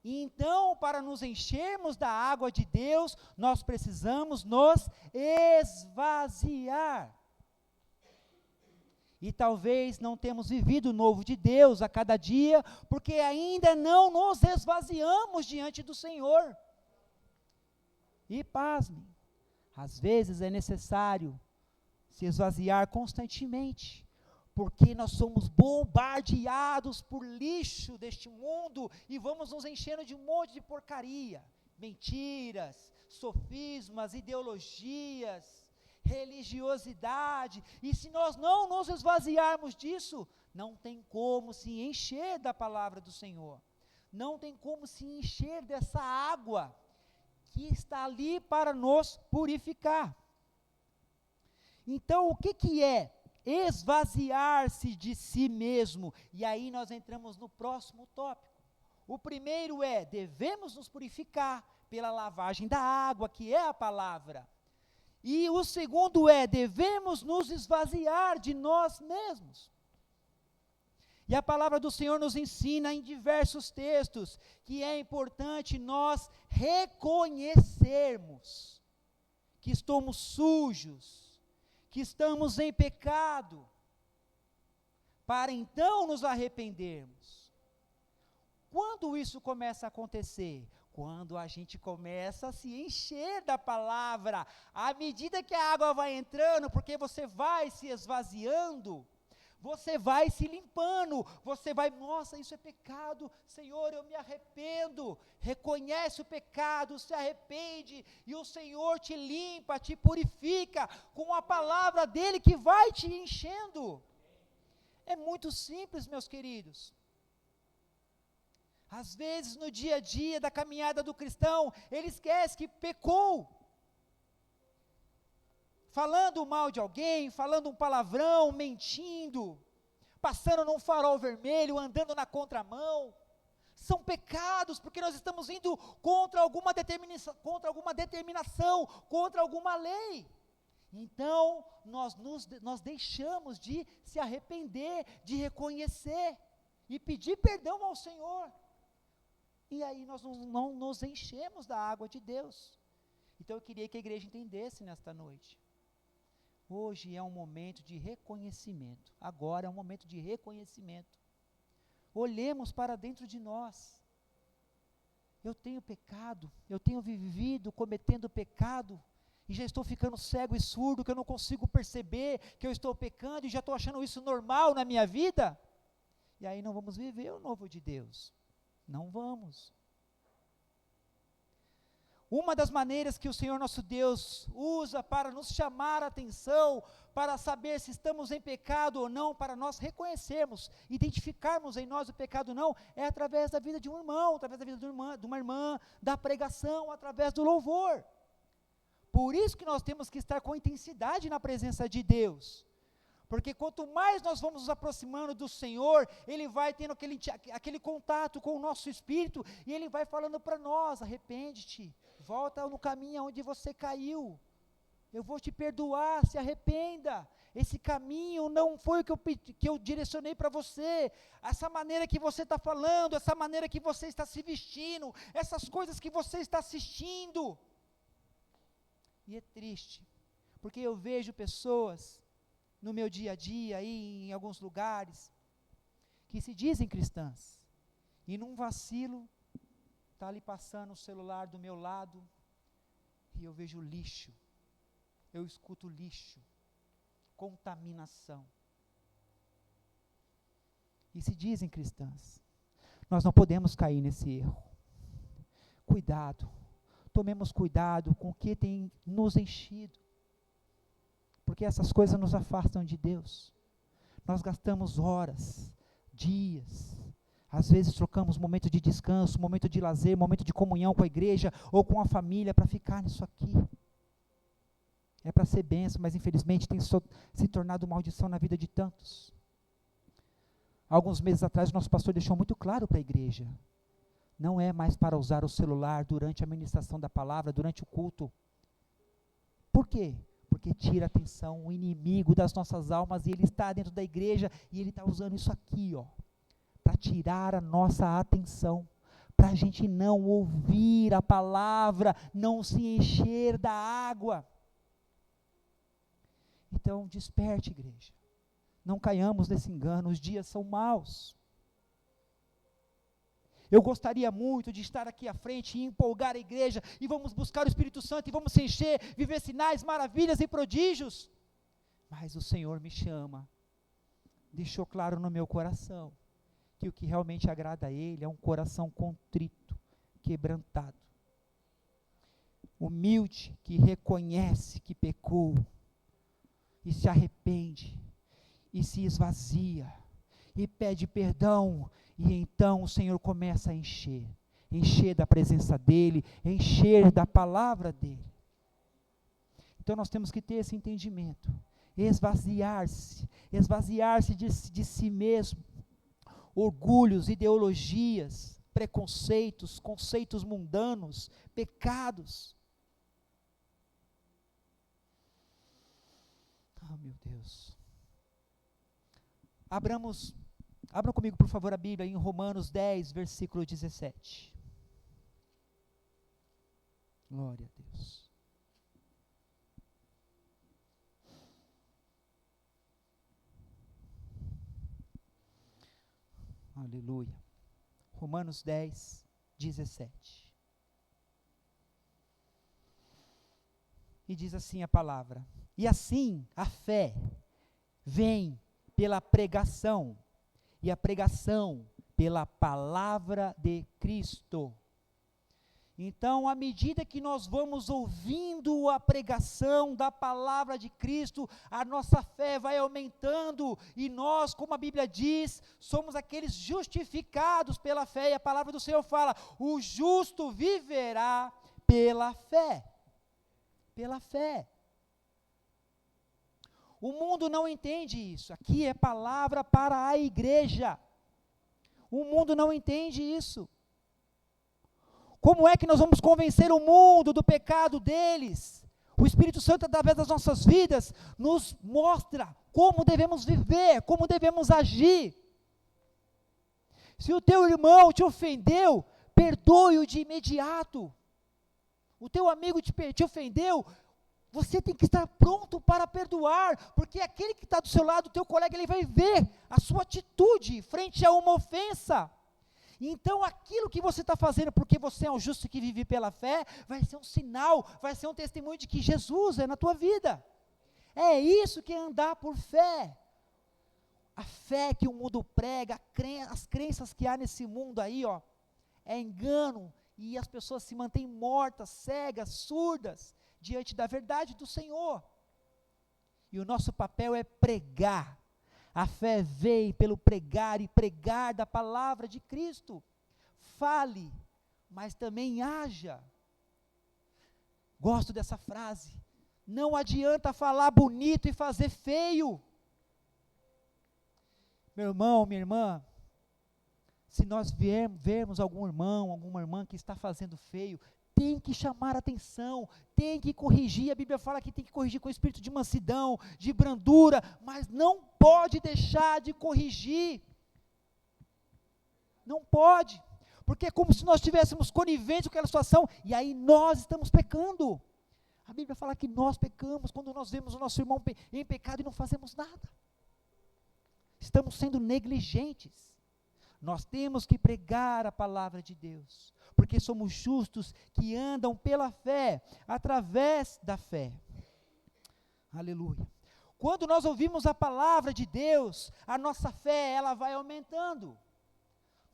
A: Então, para nos enchermos da água de Deus, nós precisamos nos esvaziar. E talvez não temos vivido o novo de Deus a cada dia, porque ainda não nos esvaziamos diante do Senhor. E pasmem, às vezes é necessário se esvaziar constantemente, porque nós somos bombardeados por lixo deste mundo, e vamos nos enchendo de um monte de porcaria, mentiras, sofismas, ideologias, religiosidade, e se nós não nos esvaziarmos disso, não tem como se encher da palavra do Senhor, não tem como se encher dessa água, que está ali para nos purificar. Então, o que é esvaziar-se de si mesmo. E aí nós entramos no próximo tópico. O primeiro é, devemos nos purificar pela lavagem da água, que é a palavra. E o segundo é, devemos nos esvaziar de nós mesmos. E a palavra do Senhor nos ensina em diversos textos que é importante nós reconhecermos que estamos sujos, que estamos em pecado, para então nos arrependermos. Quando isso começa a acontecer? Quando a gente começa a se encher da palavra, à medida que a água vai entrando, porque você vai se esvaziando, você vai se limpando, você vai, nossa, isso é pecado, Senhor, eu me arrependo, reconhece o pecado, se arrepende, e o Senhor te limpa, te purifica, com a palavra dEle que vai te enchendo. É muito simples, meus queridos. Às vezes, no dia a dia da caminhada do cristão, ele esquece que pecou. Falando mal de alguém, falando um palavrão, mentindo, passando num farol vermelho, andando na contramão. São pecados, porque nós estamos indo contra alguma determinação, contra alguma lei. Então, nós deixamos de se arrepender, de reconhecer e pedir perdão ao Senhor. E aí nós não nos enchemos da água de Deus. Então eu queria que a igreja entendesse nesta noite. Hoje é um momento de reconhecimento. Agora é um momento de reconhecimento. Olhemos para dentro de nós. Eu tenho pecado, eu tenho vivido cometendo pecado, e já estou ficando cego e surdo, que eu não consigo perceber que eu estou pecando, e já estou achando isso normal na minha vida. E aí não vamos viver o novo de Deus. Não vamos. Uma das maneiras que o Senhor nosso Deus usa para nos chamar a atenção, para saber se estamos em pecado ou não, para nós reconhecermos, identificarmos em nós o pecado ou não, é através da vida de um irmão, através da vida de uma irmã, da pregação, através do louvor. Por isso que nós temos que estar com intensidade na presença de Deus. Porque quanto mais nós vamos nos aproximando do Senhor, Ele vai tendo aquele contato com o nosso espírito, e Ele vai falando para nós, arrepende-te, volta no caminho onde você caiu, eu vou te perdoar, se arrependa, esse caminho não foi o que eu direcionei para você, essa maneira que você está falando, essa maneira que você está se vestindo, essas coisas que você está assistindo. E é triste, porque eu vejo pessoas no meu dia a dia, aí em alguns lugares, que se dizem cristãs, e num vacilo, está ali passando o celular do meu lado, e eu vejo lixo, eu escuto lixo, contaminação, e se dizem cristãs. Nós não podemos cair nesse erro. Cuidado, tomemos cuidado com o que tem nos enchido, porque essas coisas nos afastam de Deus. Nós gastamos horas, dias, às vezes trocamos momento de descanso, momento de lazer, momento de comunhão com a igreja ou com a família para ficar nisso aqui. É para ser bênção, mas infelizmente tem se tornado maldição na vida de tantos. Alguns meses atrás o nosso pastor deixou muito claro para a igreja, não é mais para usar o celular durante a ministração da palavra, durante o culto. Por quê? Porque tira a atenção, o inimigo das nossas almas, e ele está dentro da igreja, e ele está usando isso aqui, para tirar a nossa atenção, para a gente não ouvir a palavra, não se encher da água. Então, desperte, igreja, não caiamos nesse engano, os dias são maus. Eu gostaria muito de estar aqui à frente e empolgar a igreja, e vamos buscar o Espírito Santo, e vamos se encher, viver sinais, maravilhas e prodígios. Mas o Senhor me chama, deixou claro no meu coração, que o que realmente agrada a Ele é um coração contrito, quebrantado, humilde, que reconhece que pecou, e se arrepende, e se esvazia, e pede perdão, e então o Senhor começa a encher da presença dEle, encher da palavra dEle. Então nós temos que ter esse entendimento, esvaziar-se de si mesmo, orgulhos, ideologias, preconceitos, conceitos mundanos, pecados. Oh, meu Deus. Abram comigo, por favor, a Bíblia em Romanos 10, versículo 17. Glória a Deus. Aleluia. Romanos 10, 17. E diz assim a palavra: e assim a fé vem pela pregação, e a pregação pela palavra de Cristo. Então, à medida que nós vamos ouvindo a pregação da palavra de Cristo, a nossa fé vai aumentando, e nós, como a Bíblia diz, somos aqueles justificados pela fé, e a palavra do Senhor fala: o justo viverá pela fé. Pela fé. O mundo não entende isso. Aqui é palavra para a igreja. O mundo não entende isso. Como é que nós vamos convencer o mundo do pecado deles? O Espírito Santo, através das nossas vidas, nos mostra como devemos viver, como devemos agir. Se o teu irmão te ofendeu, perdoe-o de imediato. O teu amigo te ofendeu, você tem que estar pronto para perdoar, porque aquele que está do seu lado, o teu colega, ele vai ver a sua atitude frente a uma ofensa. Então, aquilo que você está fazendo, porque você é um justo que vive pela fé, vai ser um sinal, vai ser um testemunho de que Jesus é na tua vida. É isso que é andar por fé. A fé que o mundo prega, as crenças que há nesse mundo aí, ó, é engano, e as pessoas se mantêm mortas, cegas, surdas, diante da verdade do Senhor. E o nosso papel é pregar. A fé vem pelo pregar, e pregar da palavra de Cristo. Fale, mas também haja. Gosto dessa frase. Não adianta falar bonito e fazer feio. Meu irmão, minha irmã, se nós vermos algum irmão, alguma irmã que está fazendo feio, tem que chamar atenção, tem que corrigir. A Bíblia fala que tem que corrigir com o espírito de mansidão, de brandura, mas não pode deixar de corrigir. Não pode, porque é como se nós estivéssemos coniventes com aquela situação, e aí nós estamos pecando. A Bíblia fala que nós pecamos quando nós vemos o nosso irmão em pecado e não fazemos nada. Estamos sendo negligentes. Nós temos que pregar a palavra de Deus, porque somos justos que andam pela fé, através da fé. Aleluia. Quando nós ouvimos a palavra de Deus, a nossa fé, ela vai aumentando.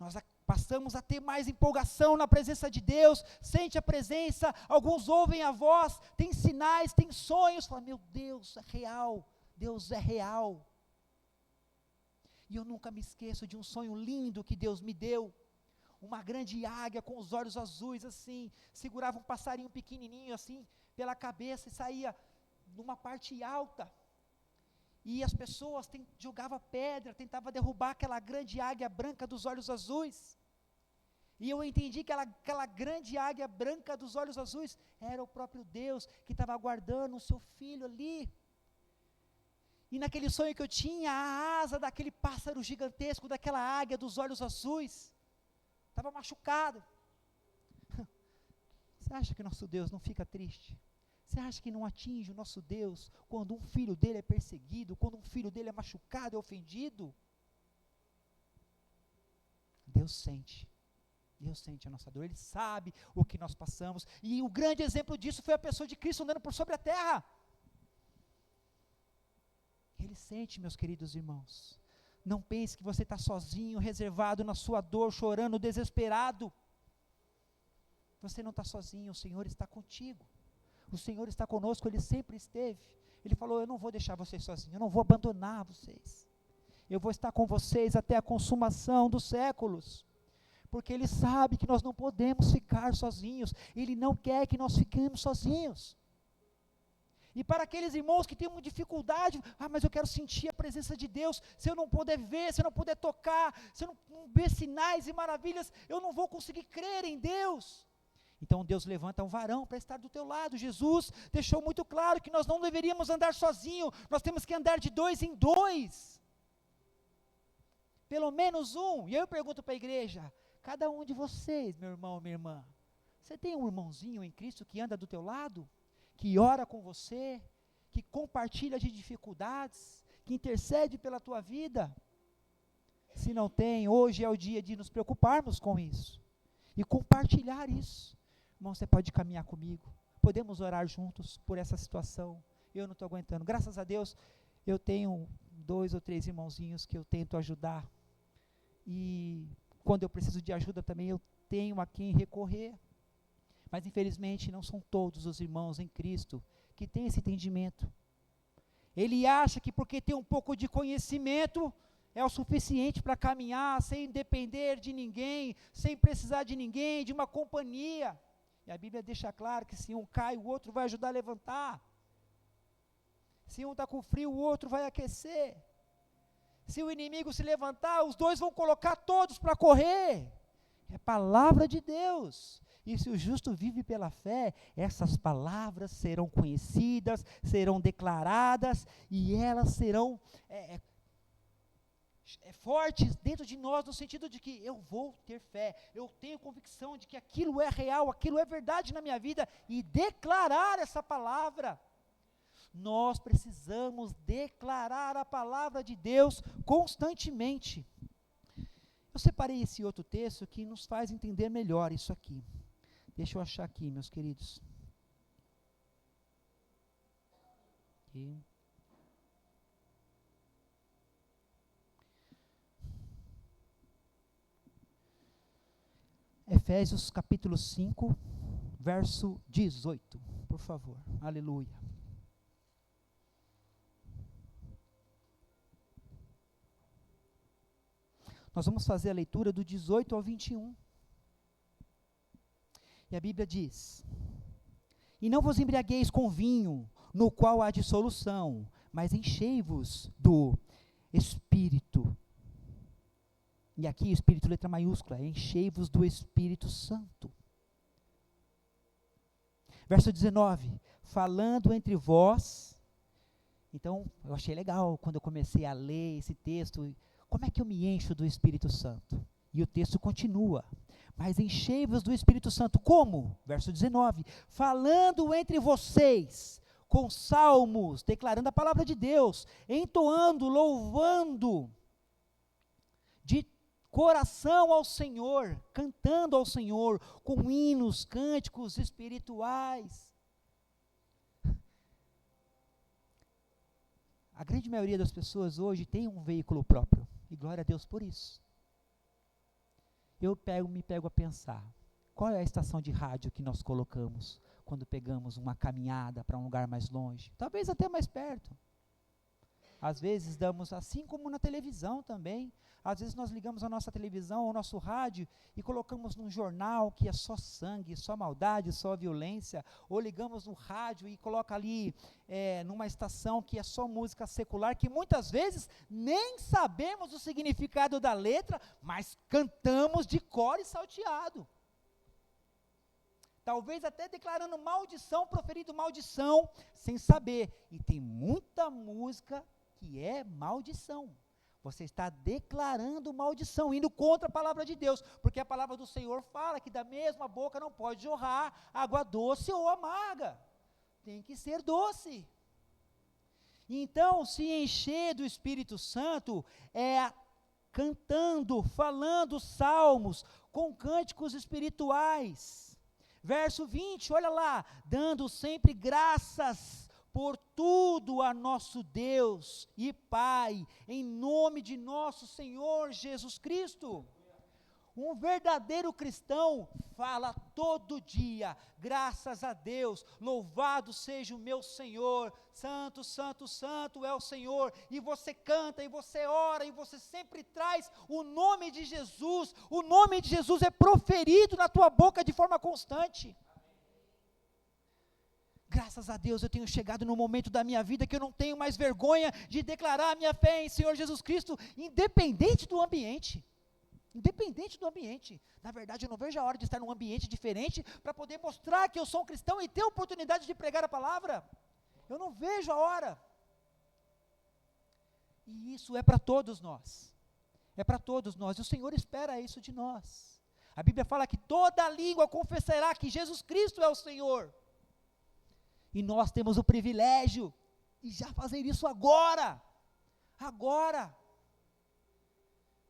A: Nós passamos a ter mais empolgação na presença de Deus, sente a presença, alguns ouvem a voz, tem sinais, tem sonhos, fala: meu Deus, é real, Deus é real. E eu nunca me esqueço de um sonho lindo que Deus me deu. Uma grande águia com os olhos azuis assim, segurava um passarinho pequenininho assim, pela cabeça e saía numa parte alta. E as pessoas jogavam pedra, tentavam derrubar aquela grande águia branca dos olhos azuis. E eu entendi que aquela grande águia branca dos olhos azuis era o próprio Deus que estava guardando o seu filho ali. E naquele sonho que eu tinha, a asa daquele pássaro gigantesco, daquela águia dos olhos azuis, estava machucado. Você acha que nosso Deus não fica triste? Você acha que não atinge o nosso Deus quando um filho dele é perseguido, quando um filho dele é machucado, é ofendido? Deus sente a nossa dor, Ele sabe o que nós passamos, e o grande exemplo disso foi a pessoa de Cristo andando por sobre a terra. Ele sente, meus queridos irmãos. Não pense que você está sozinho, reservado na sua dor, chorando, desesperado. Você não está sozinho, o Senhor está contigo. O Senhor está conosco, Ele sempre esteve. Ele falou: eu não vou deixar vocês sozinhos, eu não vou abandonar vocês. Eu vou estar com vocês até a consumação dos séculos. Porque Ele sabe que nós não podemos ficar sozinhos. Ele não quer que nós fiquemos sozinhos. E para aqueles irmãos que têm uma dificuldade, mas eu quero sentir a presença de Deus, se eu não puder ver, se eu não puder tocar, se eu não ver sinais e maravilhas, eu não vou conseguir crer em Deus. Então Deus levanta um varão para estar do teu lado. Jesus deixou muito claro que nós não deveríamos andar sozinhos, nós temos que andar de 2 em 2. Pelo menos um. E eu pergunto para a igreja, cada um de vocês, meu irmão, minha irmã, você tem um irmãozinho em Cristo que anda do teu lado? Que ora com você? Que compartilha de dificuldades? Que intercede pela tua vida? Se não tem, hoje é o dia de nos preocuparmos com isso. E compartilhar isso. Irmão, você pode caminhar comigo. Podemos orar juntos por essa situação. Eu não estou aguentando. Graças a Deus, eu tenho 2 ou 3 irmãozinhos que eu tento ajudar. E quando eu preciso de ajuda também, eu tenho a quem recorrer. Mas infelizmente não são todos os irmãos em Cristo que têm esse entendimento. Ele acha que porque tem um pouco de conhecimento é o suficiente para caminhar sem depender de ninguém, sem precisar de ninguém, de uma companhia. E a Bíblia deixa claro que se um cai, o outro vai ajudar a levantar. Se um está com frio, o outro vai aquecer. Se o inimigo se levantar, os dois vão colocar todos para correr. É palavra de Deus. E se o justo vive pela fé, essas palavras serão conhecidas, serão declaradas, e elas serão fortes dentro de nós, no sentido de que eu vou ter fé, eu tenho convicção de que aquilo é real, aquilo é verdade na minha vida, e declarar essa palavra. Nós precisamos declarar a palavra de Deus constantemente. Eu separei esse outro texto que nos faz entender melhor isso aqui. Deixa eu achar aqui, meus queridos. Aqui. Efésios capítulo 5, verso 18, por favor. Aleluia. Nós vamos fazer a leitura do 18 ao 21. E a Bíblia diz: E não vos embriagueis com vinho, no qual há dissolução, mas enchei-vos do Espírito. E aqui, Espírito, letra maiúscula, enchei-vos do Espírito Santo. Verso 19, falando entre vós. Então, eu achei legal quando eu comecei a ler esse texto, como é que eu me encho do Espírito Santo? E o texto continua, mas enchei-vos do Espírito Santo, como? Verso 19, falando entre vocês, com salmos, declarando a palavra de Deus, entoando, louvando, de coração ao Senhor, cantando ao Senhor, com hinos, cânticos espirituais. A grande maioria das pessoas hoje tem um veículo próprio, e glória a Deus por isso. Eu me pego a pensar, qual é a estação de rádio que nós colocamos quando pegamos uma caminhada para um lugar mais longe? Talvez até mais perto. Às vezes damos, assim como na televisão também, às vezes nós ligamos a nossa televisão, o nosso rádio, e colocamos num jornal que é só sangue, só maldade, só violência, ou ligamos no rádio e coloca ali numa estação que é só música secular, que muitas vezes nem sabemos o significado da letra, mas cantamos de cor e salteado. Talvez até declarando maldição, proferindo maldição, sem saber. E tem muita música que é maldição. Você está declarando maldição, indo contra a palavra de Deus, porque a palavra do Senhor fala que da mesma boca não pode jorrar água doce ou amarga, tem que ser doce. Então, se encher do Espírito Santo é cantando, falando salmos, com cânticos espirituais. Verso 20, olha lá, dando sempre graças por tudo a nosso Deus e Pai, em nome de nosso Senhor Jesus Cristo. Um verdadeiro cristão fala todo dia, graças a Deus, louvado seja o meu Senhor, santo, santo, santo é o Senhor, e você canta, e você ora, e você sempre traz o nome de Jesus é proferido na tua boca de forma constante. Graças a Deus eu tenho chegado no momento da minha vida que eu não tenho mais vergonha de declarar a minha fé em Senhor Jesus Cristo, independente do ambiente. Independente do ambiente. Na verdade, eu não vejo a hora de estar num ambiente diferente para poder mostrar que eu sou um cristão e ter a oportunidade de pregar a palavra. Eu não vejo a hora. E isso é para todos nós. É para todos nós. E o Senhor espera isso de nós. A Bíblia fala que toda língua confessará que Jesus Cristo é o Senhor. E nós temos o privilégio de já fazer isso agora. Agora.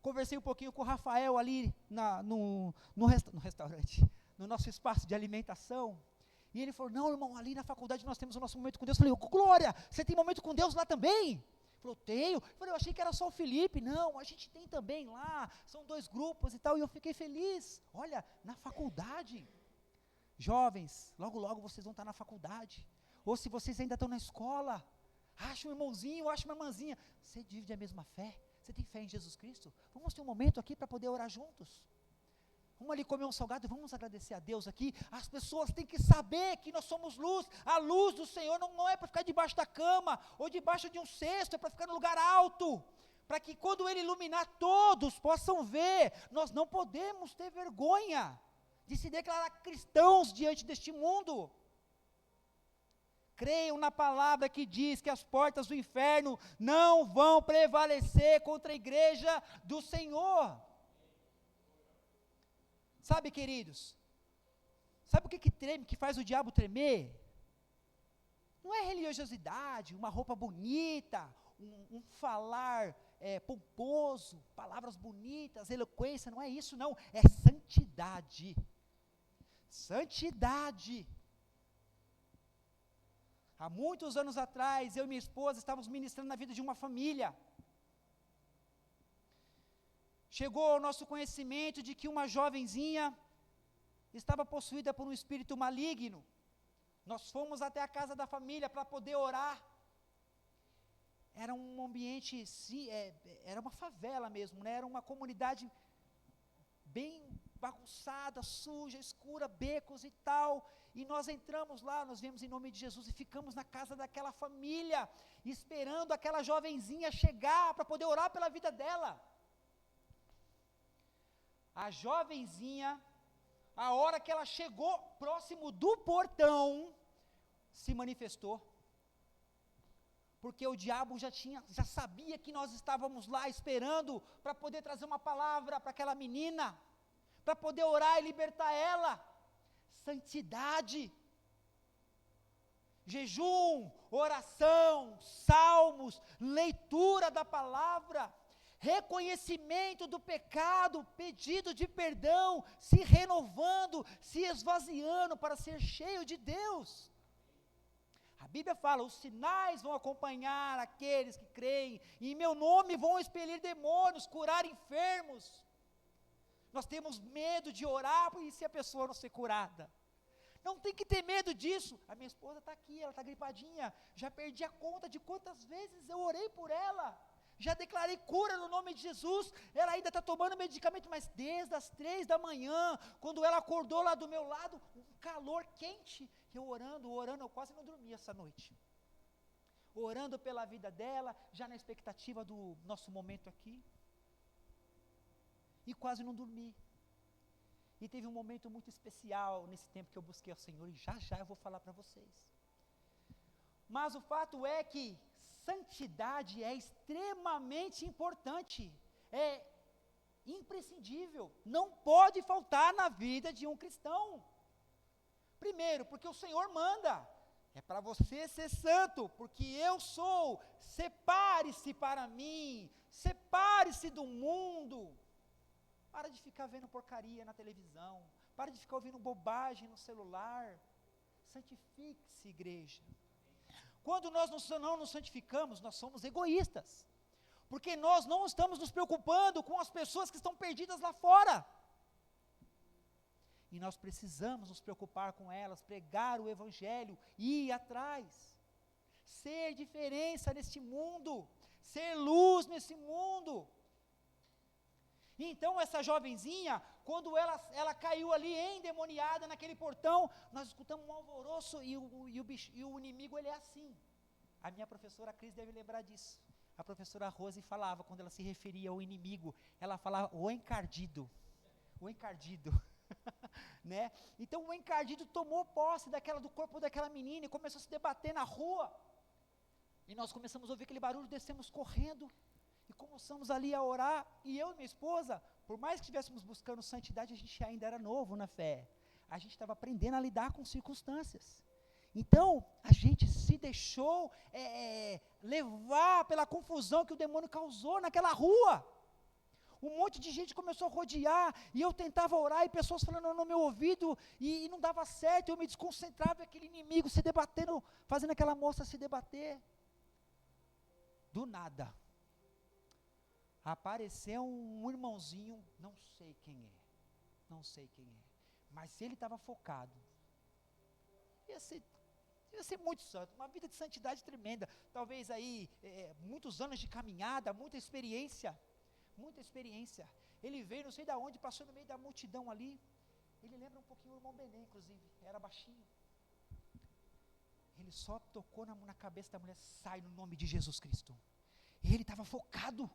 A: Conversei um pouquinho com o Rafael ali no restaurante, no nosso espaço de alimentação. E ele falou, não, irmão, ali na faculdade nós temos o nosso momento com Deus. Eu falei, Glória, você tem momento com Deus lá também? Ele falou, tenho. Eu falei, eu achei que era só o Felipe. Não, a gente tem também lá, são 2 grupos e tal. E eu fiquei feliz. Olha, na faculdade. Jovens, logo logo vocês vão estar na faculdade. Ou se vocês ainda estão na escola, acha um irmãozinho, acha uma irmãzinha. Você divide a mesma fé? Você tem fé em Jesus Cristo? Vamos ter um momento aqui para poder orar juntos. Vamos ali comer um salgado e vamos agradecer a Deus aqui. As pessoas têm que saber que nós somos luz. A luz do Senhor não é para ficar debaixo da cama ou debaixo de um cesto, é para ficar no lugar alto. Para que quando Ele iluminar todos possam ver. Nós não podemos ter vergonha de se declarar cristãos diante deste mundo. Creiam na palavra que diz que as portas do inferno não vão prevalecer contra a igreja do Senhor. Sabe, queridos, sabe o que treme, que faz o diabo tremer? Não é religiosidade, uma roupa bonita, um falar pomposo, palavras bonitas, eloquência, não é isso não, é santidade. Santidade. Há muitos anos atrás, eu e minha esposa estávamos ministrando na vida de uma família. Chegou ao nosso conhecimento de que uma jovenzinha estava possuída por um espírito maligno. Nós fomos até a casa da família para poder orar. Era um ambiente, era uma favela mesmo, né? Era uma comunidade bem bagunçada, suja, escura, becos e tal. E nós entramos lá, nós viemos em nome de Jesus e ficamos na casa daquela família, esperando aquela jovenzinha chegar para poder orar pela vida dela. A jovenzinha, a hora que ela chegou próximo do portão, se manifestou. Porque o diabo já sabia que nós estávamos lá esperando para poder trazer uma palavra para aquela menina, para poder orar e libertar ela. Santidade, jejum, oração, salmos, leitura da palavra, reconhecimento do pecado, pedido de perdão, se renovando, se esvaziando para ser cheio de Deus. A Bíblia fala, os sinais vão acompanhar aqueles que creem, e em meu nome vão expelir demônios, curar enfermos. Nós temos medo de orar, e se a pessoa não ser curada? Não tem que ter medo disso. A minha esposa está aqui, ela está gripadinha, já perdi a conta de quantas vezes eu orei por ela. Já declarei cura no nome de Jesus, ela ainda está tomando medicamento, mas desde as 3 da manhã, quando ela acordou lá do meu lado, um calor quente, eu orando, eu quase não dormi essa noite. Orando pela vida dela, já na expectativa do nosso momento aqui. E quase não dormi. E teve um momento muito especial nesse tempo que eu busquei ao Senhor, e já eu vou falar para vocês. Mas o fato é que santidade é extremamente importante, é imprescindível, não pode faltar na vida de um cristão. Primeiro, porque o Senhor manda, é para você ser santo, porque eu sou, separe-se para mim, separe-se do mundo. Para de ficar vendo porcaria na televisão, para de ficar ouvindo bobagem no celular, santifique-se, igreja. Quando nós não nos santificamos, nós somos egoístas, porque nós não estamos nos preocupando com as pessoas que estão perdidas lá fora, e nós precisamos nos preocupar com elas, pregar o evangelho, ir atrás, ser diferença neste mundo, ser luz nesse mundo. Então essa jovenzinha, quando ela caiu ali endemoniada naquele portão, nós escutamos um alvoroço e o inimigo, ele é assim. A minha professora Cris deve lembrar disso. A professora Rose falava, quando ela se referia ao inimigo, ela falava o encardido, né? Então o encardido tomou posse do corpo daquela menina e começou a se debater na rua. E nós começamos a ouvir aquele barulho, descemos correndo e começamos ali a orar. E eu e minha esposa, por mais que estivéssemos buscando santidade, a gente ainda era novo na fé. A gente estava aprendendo a lidar com circunstâncias. Então, a gente se deixou levar pela confusão que o demônio causou naquela rua. Um monte de gente começou a rodear, e eu tentava orar, e pessoas falando no meu ouvido, e não dava certo, eu me desconcentrava, e aquele inimigo se debatendo, fazendo aquela moça se debater. Do nada, apareceu um irmãozinho, não sei quem é, mas ele estava focado. Ia ser muito santo, uma vida de santidade tremenda, talvez aí, muitos anos de caminhada, muita experiência. Ele veio, não sei de onde, passou no meio da multidão ali. Ele lembra um pouquinho o irmão Benê, inclusive, era baixinho. Ele só tocou na cabeça da mulher, sai no nome de Jesus Cristo. E ele estava focado.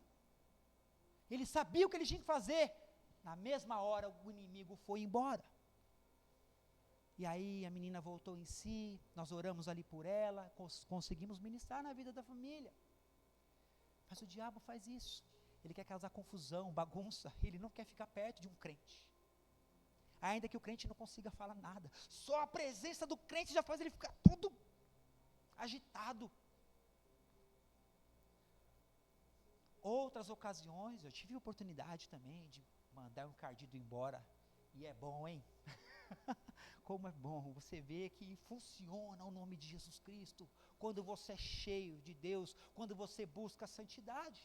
A: Ele sabia o que ele tinha que fazer. Na mesma hora, o inimigo foi embora. E aí a menina voltou em si, nós oramos ali por ela, conseguimos ministrar na vida da família. Mas o diabo faz isso. Ele quer causar confusão, bagunça, ele não quer ficar perto de um crente. Ainda que o crente não consiga falar nada, só a presença do crente já faz ele ficar todo agitado. Outras ocasiões, eu tive a oportunidade também de mandar um encardido embora, e é bom, hein? Como é bom você ver que funciona o nome de Jesus Cristo, quando você é cheio de Deus, quando você busca a santidade.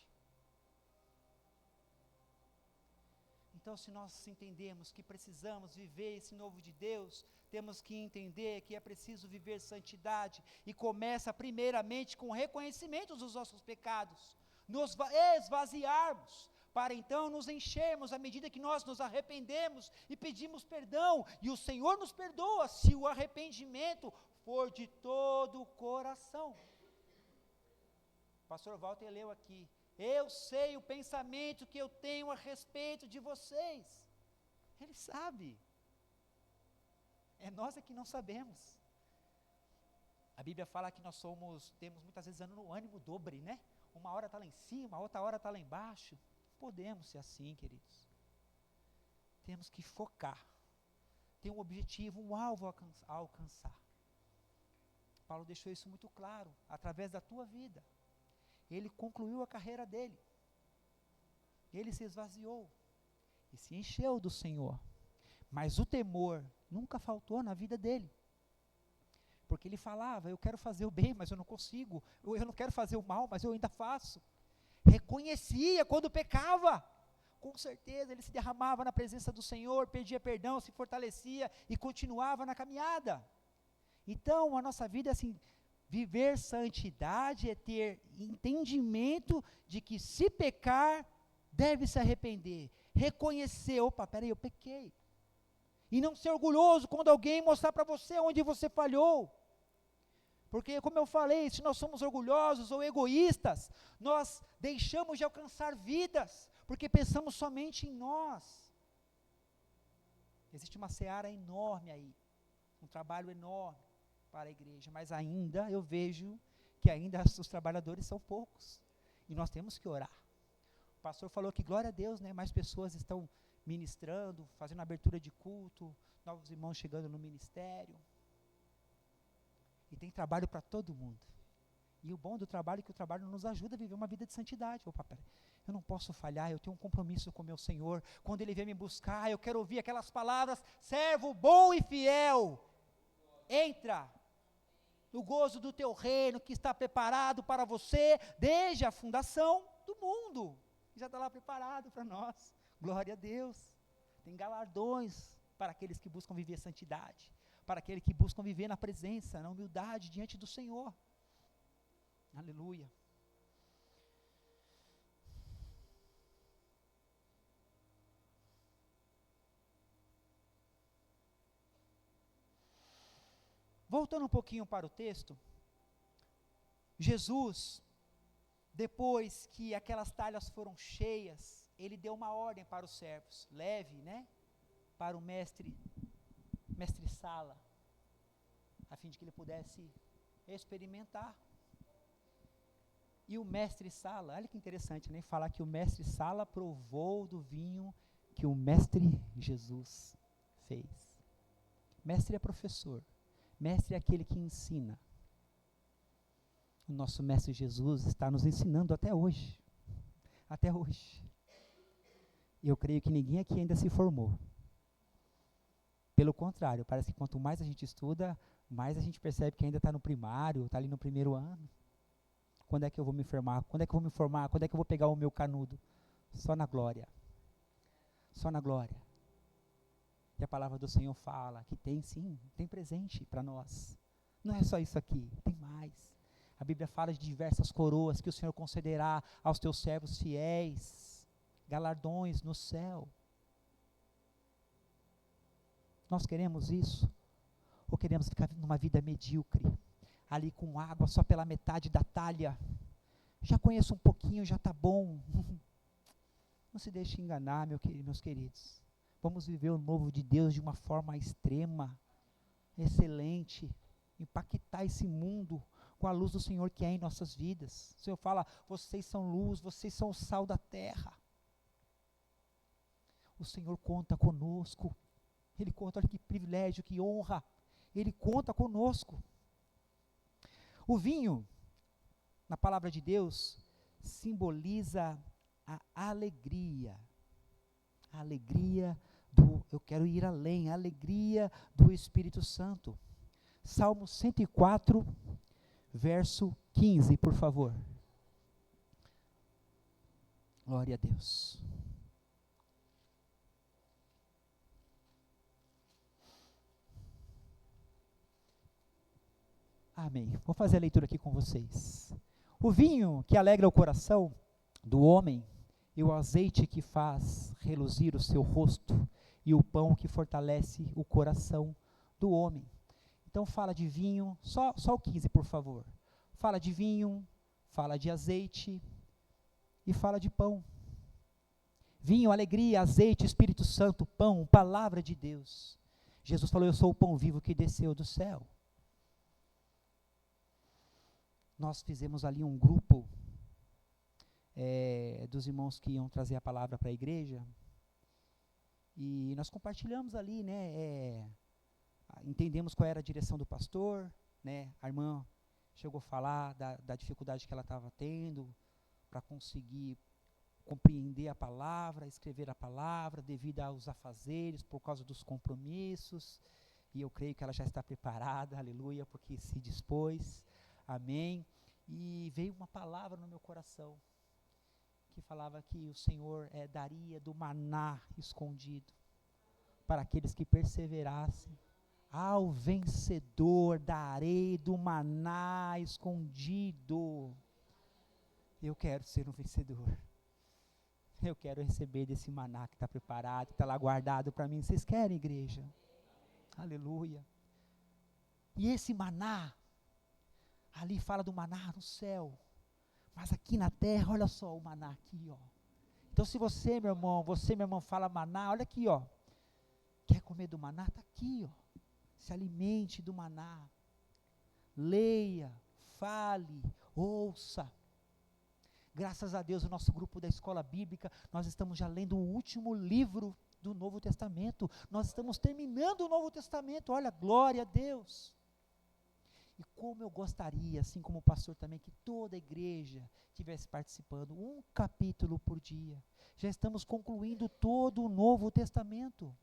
A: Então, se nós entendemos que precisamos viver esse novo de Deus, temos que entender que é preciso viver santidade, e começa primeiramente com o reconhecimento dos nossos pecados, nos esvaziarmos, para então nos enchermos à medida que nós nos arrependemos e pedimos perdão, e o Senhor nos perdoa se o arrependimento for de todo o coração. O pastor Walter leu aqui, eu sei o pensamento que eu tenho a respeito de vocês. Ele sabe. É nós é que não sabemos. A Bíblia fala que nós temos muitas vezes no ânimo dobre, né? Uma hora está lá em cima, outra hora está lá embaixo. Podemos ser assim, queridos. Temos que focar. Tem um objetivo, um alvo a alcançar. Paulo deixou isso muito claro, através da tua vida. Ele concluiu a carreira dele. Ele se esvaziou e se encheu do Senhor. Mas o temor nunca faltou na vida dele. Porque ele falava, eu quero fazer o bem, mas eu não consigo. Eu não quero fazer o mal, mas eu ainda faço. Reconhecia quando pecava. Com certeza ele se derramava na presença do Senhor, pedia perdão, se fortalecia e continuava na caminhada. Então a nossa vida é assim, viver santidade é ter entendimento de que se pecar, deve se arrepender, reconhecer, opa, peraí, eu pequei, e não ser orgulhoso quando alguém mostrar para você onde você falhou, porque como eu falei, se nós somos orgulhosos ou egoístas, nós deixamos de alcançar vidas, porque pensamos somente em nós. Existe uma seara enorme aí, um trabalho enorme para a igreja, mas ainda eu vejo que ainda os trabalhadores são poucos, e nós temos que orar. O pastor falou que glória a Deus, né, mais pessoas estão ministrando, fazendo abertura de culto, novos irmãos chegando no ministério, e tem trabalho para todo mundo, e o bom do trabalho é que o trabalho nos ajuda a viver uma vida de santidade. Opa, pera, eu não posso falhar, eu tenho um compromisso com o meu Senhor, quando Ele vier me buscar, eu quero ouvir aquelas palavras, servo bom e fiel, entra no gozo do teu reino, que está preparado para você, desde a fundação do mundo, já está lá preparado para nós, glória a Deus. Tem galardões para aqueles que buscam viver santidade, para aqueles que buscam viver na presença, na humildade diante do Senhor, aleluia. 1 Voltando um pouquinho para o texto, Jesus, depois que aquelas talhas foram cheias, ele deu uma ordem para os servos, leve, para o mestre Sala, a fim de que ele pudesse experimentar. E o mestre Sala, olha que interessante, falar que o mestre Sala provou do vinho que o mestre Jesus fez. Mestre é professor, mestre é aquele que ensina. O nosso mestre Jesus está nos ensinando até hoje. Até hoje. E eu creio que ninguém aqui ainda se formou. Pelo contrário, parece que quanto mais a gente estuda, mais a gente percebe que ainda está no primário, está ali no primeiro ano. Quando é que eu vou me formar? Quando é que eu vou me formar? Quando é que eu vou pegar o meu canudo? Só na glória. Só na glória. E a palavra do Senhor fala que tem sim, tem presente para nós. Não é só isso aqui, tem mais. A Bíblia fala de diversas coroas que o Senhor concederá aos teus servos fiéis, galardões no céu. Nós queremos isso? Ou queremos ficar numa vida medíocre, ali com água só pela metade da talha? Já conheço um pouquinho, já está bom. Não se deixe enganar, meus queridos. Vamos viver o novo de Deus de uma forma extrema, excelente, impactar esse mundo com a luz do Senhor que é em nossas vidas. O Senhor fala, vocês são luz, vocês são o sal da terra. O Senhor conta conosco. Ele conta, olha que privilégio, que honra. Ele conta conosco. O vinho, na palavra de Deus, simboliza a alegria. A alegria eu quero ir além, a alegria do Espírito Santo. Salmo 104, verso 15, por favor. Glória a Deus. Amém. Vou fazer a leitura aqui com vocês. O vinho que alegra o coração do homem, e o azeite que faz reluzir o seu rosto, e o pão que fortalece o coração do homem. Então fala de vinho, só o 15, por favor. Fala de vinho, fala de azeite e fala de pão. Vinho, alegria, azeite, Espírito Santo, pão, palavra de Deus. Jesus falou, eu sou o pão vivo que desceu do céu. Nós fizemos ali um grupo dos irmãos que iam trazer a palavra para a igreja, e nós compartilhamos ali, entendemos qual era a direção do pastor, a irmã chegou a falar da dificuldade que ela estava tendo para conseguir compreender a palavra, escrever a palavra, devido aos afazeres, por causa dos compromissos, e eu creio que ela já está preparada, aleluia, porque se dispôs, amém, e veio uma palavra no meu coração, que falava que o Senhor daria do maná escondido, para aqueles que perseverassem. Ao vencedor darei do maná escondido. Eu quero ser um vencedor. Eu quero receber desse maná que está preparado, que está lá guardado para mim. Vocês querem, igreja? Aleluia. E esse maná, ali fala do maná no céu, mas aqui na terra, olha só o maná aqui, ó. Então se você, meu irmão, fala maná, olha aqui, ó. Quer comer do maná? Está aqui, ó. Se alimente do maná. Leia, fale, ouça. Graças a Deus, o nosso grupo da escola bíblica, nós estamos já lendo o último livro do Novo Testamento. Nós estamos terminando o Novo Testamento. Olha, glória a Deus. E como eu gostaria, assim como o pastor também, que toda a igreja estivesse participando, um capítulo por dia. Já estamos concluindo todo o Novo Testamento.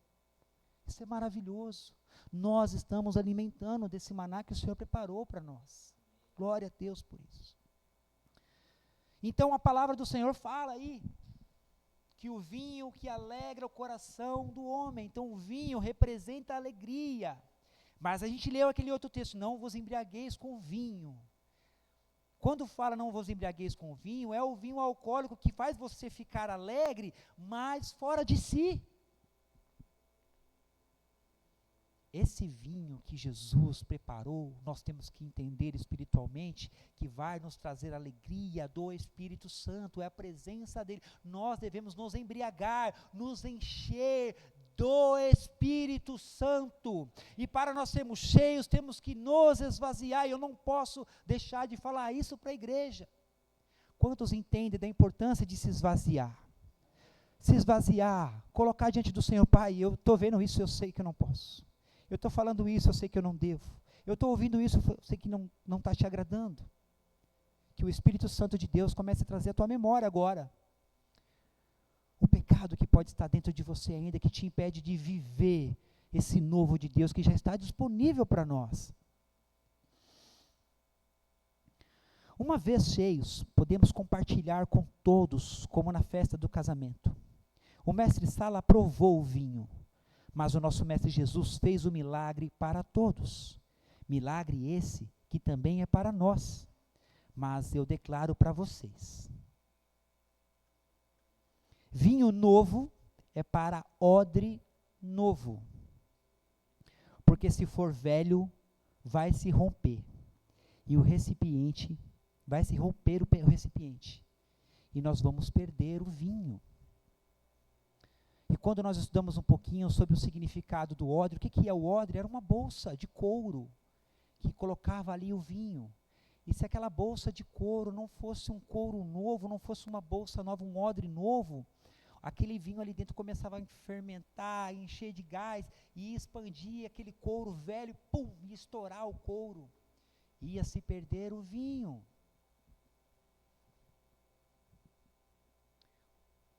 A: Isso é maravilhoso. Nós estamos alimentando desse maná que o Senhor preparou para nós. Glória a Deus por isso. Então a palavra do Senhor fala aí, que o vinho que alegra o coração do homem. Então o vinho representa a alegria. Mas a gente leu aquele outro texto, não vos embriagueis com vinho. Quando fala não vos embriagueis com vinho, é o vinho alcoólico que faz você ficar alegre, mas fora de si. esse vinho que Jesus preparou, nós temos que entender espiritualmente que vai nos trazer alegria do Espírito Santo, é a presença dele. Nós devemos nos embriagar, nos encher do Espírito Santo. E para nós sermos cheios, temos que nos esvaziar. E eu não posso deixar de falar isso para a igreja. Quantos entendem da importância de se esvaziar? Se esvaziar, colocar diante do Senhor: Pai, eu estou vendo isso, eu sei que eu não posso. Eu estou falando isso, eu sei que eu não devo. Eu estou ouvindo isso, eu sei que não está te agradando. Que o Espírito Santo de Deus comece a trazer a tua memória agora. O pecado que pode estar dentro de você ainda, que te impede de viver esse novo de Deus que já está disponível para nós. Uma vez cheios, podemos compartilhar com todos, como na festa do casamento. O mestre Sala aprovou o vinho, mas o nosso mestre Jesus fez o milagre para todos. Milagre esse que também é para nós. Mas eu declaro para vocês: vinho novo é para odre novo. Porque se for velho, vai se romper. E o recipiente, vai se romper o recipiente. E nós vamos perder o vinho. E quando nós estudamos um pouquinho sobre o significado do odre, o que é o odre? Era uma bolsa de couro que colocava ali o vinho. E se aquela bolsa de couro não fosse um couro novo, não fosse uma bolsa nova, um odre novo, aquele vinho ali dentro começava a fermentar, a encher de gás, e expandir aquele couro velho, pum, e estourar o couro. Ia se perder o vinho.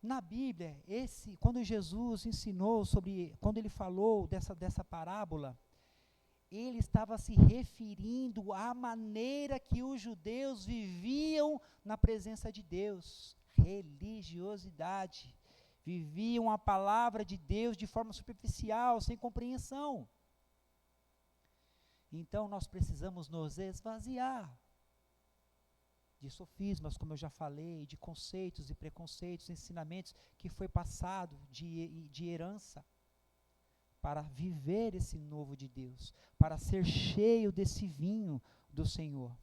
A: Na Bíblia, quando Jesus ensinou quando ele falou dessa parábola, ele estava se referindo à maneira que os judeus viviam na presença de Deus. Religiosidade. Viviam a palavra de Deus de forma superficial, sem compreensão. Então nós precisamos nos esvaziar de sofismas, como eu já falei, de conceitos e preconceitos, ensinamentos que foi passado de herança, para viver esse novo de Deus, para ser cheio desse vinho do Senhor.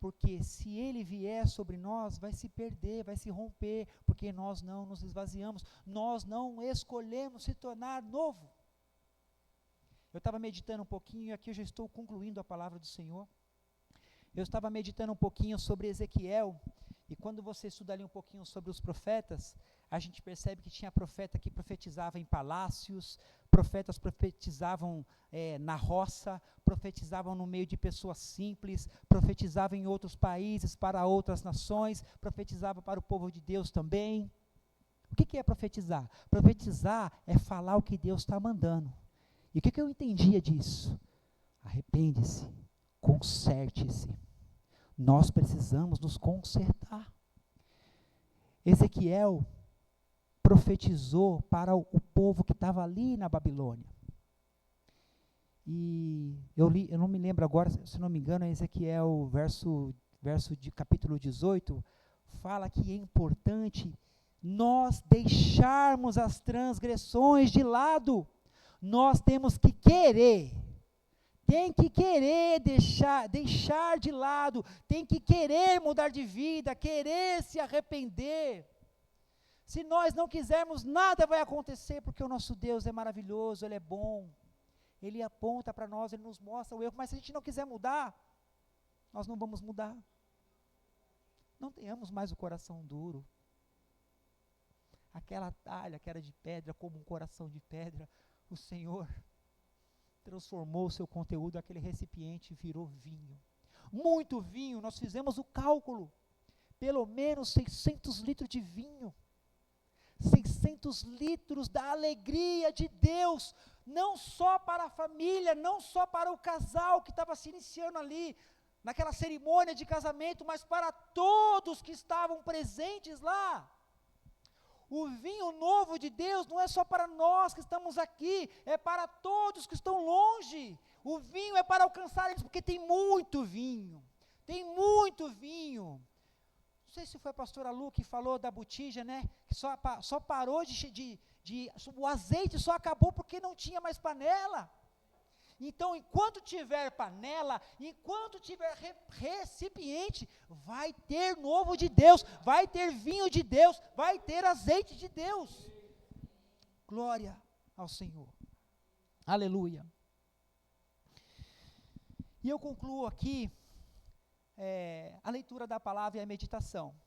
A: Porque se ele vier sobre nós, vai se perder, vai se romper, porque nós não nos esvaziamos, nós não escolhemos se tornar novo. Eu estava meditando um pouquinho, e aqui eu já estou concluindo a palavra do Senhor. Eu estava meditando um pouquinho sobre Ezequiel, e quando você estuda ali um pouquinho sobre os profetas, a gente percebe que tinha profeta que profetizava em palácios, profetas profetizavam na roça, profetizavam no meio de pessoas simples, profetizavam em outros países, para outras nações, profetizavam para o povo de Deus também. O que é profetizar? Profetizar é falar o que Deus está mandando. E o que eu entendia disso? Arrepende-se, conserte-se. Nós precisamos nos consertar. Ezequiel profetizou para o povo que estava ali na Babilônia. E eu não me lembro agora, se não me engano, é Ezequiel, verso de capítulo 18, fala que é importante nós deixarmos as transgressões de lado. Nós temos que querer. Tem que querer deixar de lado, tem que querer mudar de vida, querer se arrepender. Se nós não quisermos, nada vai acontecer, porque o nosso Deus é maravilhoso, Ele é bom. Ele aponta para nós, Ele nos mostra o erro, mas se a gente não quiser mudar, nós não vamos mudar. Não tenhamos mais o coração duro. Aquela talha que era de pedra, como um coração de pedra, o Senhor transformou o seu conteúdo, aquele recipiente virou vinho. Muito vinho, nós fizemos o cálculo. Pelo menos 600 litros de vinho. 600 litros da alegria de Deus, não só para a família, não só para o casal que estava se iniciando ali, naquela cerimônia de casamento, mas para todos que estavam presentes lá. O vinho novo de Deus não é só para nós que estamos aqui, é para todos que estão longe. O vinho é para alcançar eles, porque tem muito vinho. Tem muito vinho. Não sei se foi a pastora Lu que falou da botija, né? Que só parou o azeite só acabou porque não tinha mais panela. Então, enquanto tiver panela, enquanto tiver recipiente, vai ter novo de Deus, vai ter vinho de Deus, vai ter azeite de Deus. Glória ao Senhor. Aleluia. E eu concluo aqui a leitura da palavra e a meditação.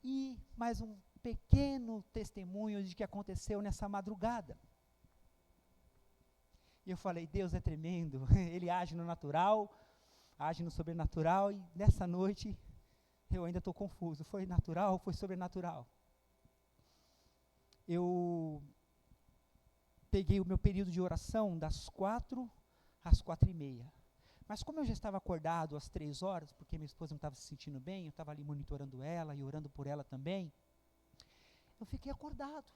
A: E mais um pequeno testemunho de que aconteceu nessa madrugada. E eu falei, Deus é tremendo, Ele age no natural, age no sobrenatural, e nessa noite eu ainda estou confuso, foi natural ou foi sobrenatural? Eu peguei o meu período de oração das 4 às 4:30, mas como eu já estava acordado às 3 horas, porque minha esposa não estava se sentindo bem, eu estava ali monitorando ela e orando por ela também, eu fiquei acordado.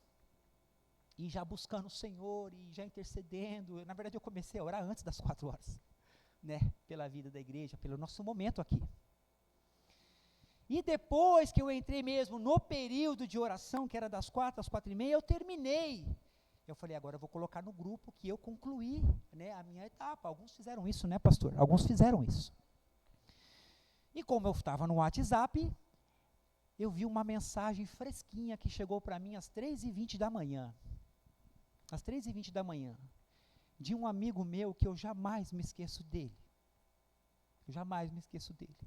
A: E já buscando o Senhor, e já intercedendo. Na verdade, eu comecei a orar antes das 4 horas, né? Pela vida da igreja, pelo nosso momento aqui. E depois que eu entrei mesmo no período de oração, que era das 4 às 4:30, eu terminei. Eu falei, agora eu vou colocar no grupo que eu concluí, né, a minha etapa. Alguns fizeram isso, né, pastor? Alguns fizeram isso. E como eu estava no WhatsApp, eu vi uma mensagem fresquinha que chegou para mim às 3:20 da manhã. Às 3:20 da manhã, de um amigo meu que eu jamais me esqueço dele. Eu jamais me esqueço dele.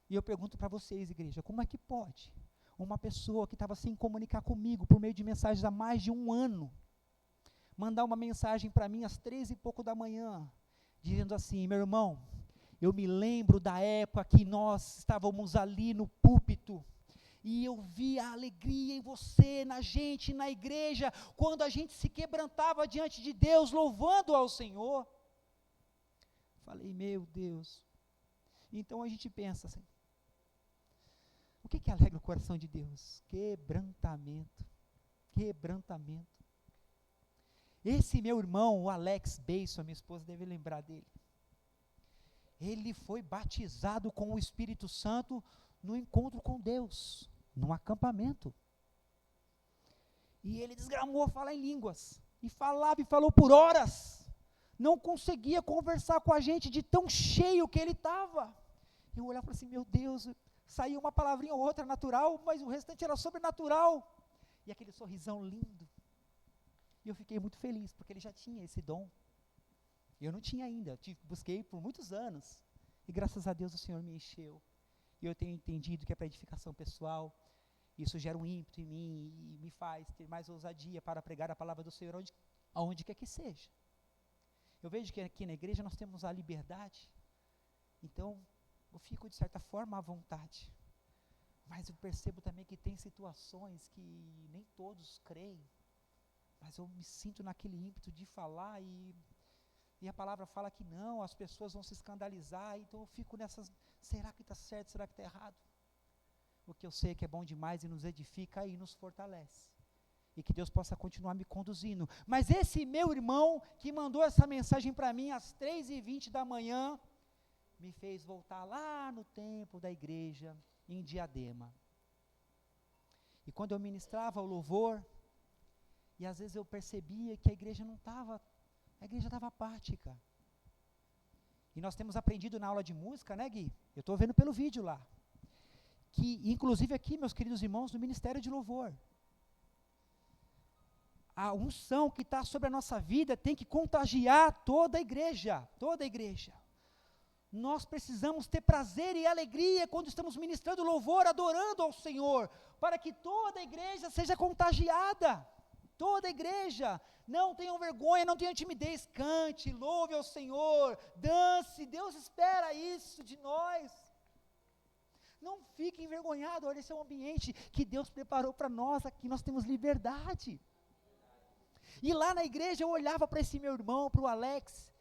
A: E eu pergunto para vocês, igreja, como é que pode uma pessoa que estava sem comunicar comigo por meio de mensagens há mais de um ano, mandar uma mensagem para mim às 3 e pouco da manhã, dizendo assim, meu irmão, eu me lembro da época que nós estávamos ali no púlpito, e eu vi a alegria em você, na gente, na igreja, quando a gente se quebrantava diante de Deus, louvando ao Senhor. Falei, meu Deus. Então a gente pensa assim, o que alegra o coração de Deus? Quebrantamento. Quebrantamento. Esse meu irmão, o Alex Beisson, a minha esposa deve lembrar dele. Ele foi batizado com o Espírito Santo no encontro com Deus, num acampamento. E ele desgramou a falar em línguas, e falava e falou por horas, não conseguia conversar com a gente de tão cheio que ele estava. Eu olhava e falei assim, meu Deus, saiu uma palavrinha ou outra natural, mas o restante era sobrenatural. E aquele sorrisão lindo. E eu fiquei muito feliz, porque ele já tinha esse dom. Eu não tinha ainda, busquei por muitos anos, e graças a Deus o Senhor me encheu. E eu tenho entendido que é para edificação pessoal, isso gera um ímpeto em mim, e me faz ter mais ousadia para pregar a palavra do Senhor, aonde quer que seja. Eu vejo que aqui na igreja nós temos a liberdade, então eu fico de certa forma à vontade, mas eu percebo também que tem situações que nem todos creem, mas eu me sinto naquele ímpeto de falar, e a palavra fala que não, as pessoas vão se escandalizar, então eu fico nessas, será que está certo, será que está errado? O que eu sei é que é bom demais e nos edifica e nos fortalece, e que Deus possa continuar me conduzindo. Mas esse meu irmão, que mandou essa mensagem para mim às 3:20 da manhã, me fez voltar lá no templo da igreja, em Diadema. E quando eu ministrava o louvor, e às vezes eu percebia que a igreja não estava, a igreja estava apática. E nós temos aprendido na aula de música, né, Gui? Eu estou vendo pelo vídeo lá. Que, inclusive aqui, meus queridos irmãos, no Ministério de Louvor, a unção que está sobre a nossa vida tem que contagiar toda a igreja, toda a igreja. Nós precisamos ter prazer e alegria quando estamos ministrando louvor, adorando ao Senhor, para que toda a igreja seja contagiada. Toda a igreja, não tenham vergonha, não tenham timidez, cante, louve ao Senhor, dance, Deus espera isso de nós. Não fique envergonhado, olha, esse é um ambiente que Deus preparou para nós, aqui nós temos liberdade. E lá na igreja eu olhava para esse meu irmão, para o Alex,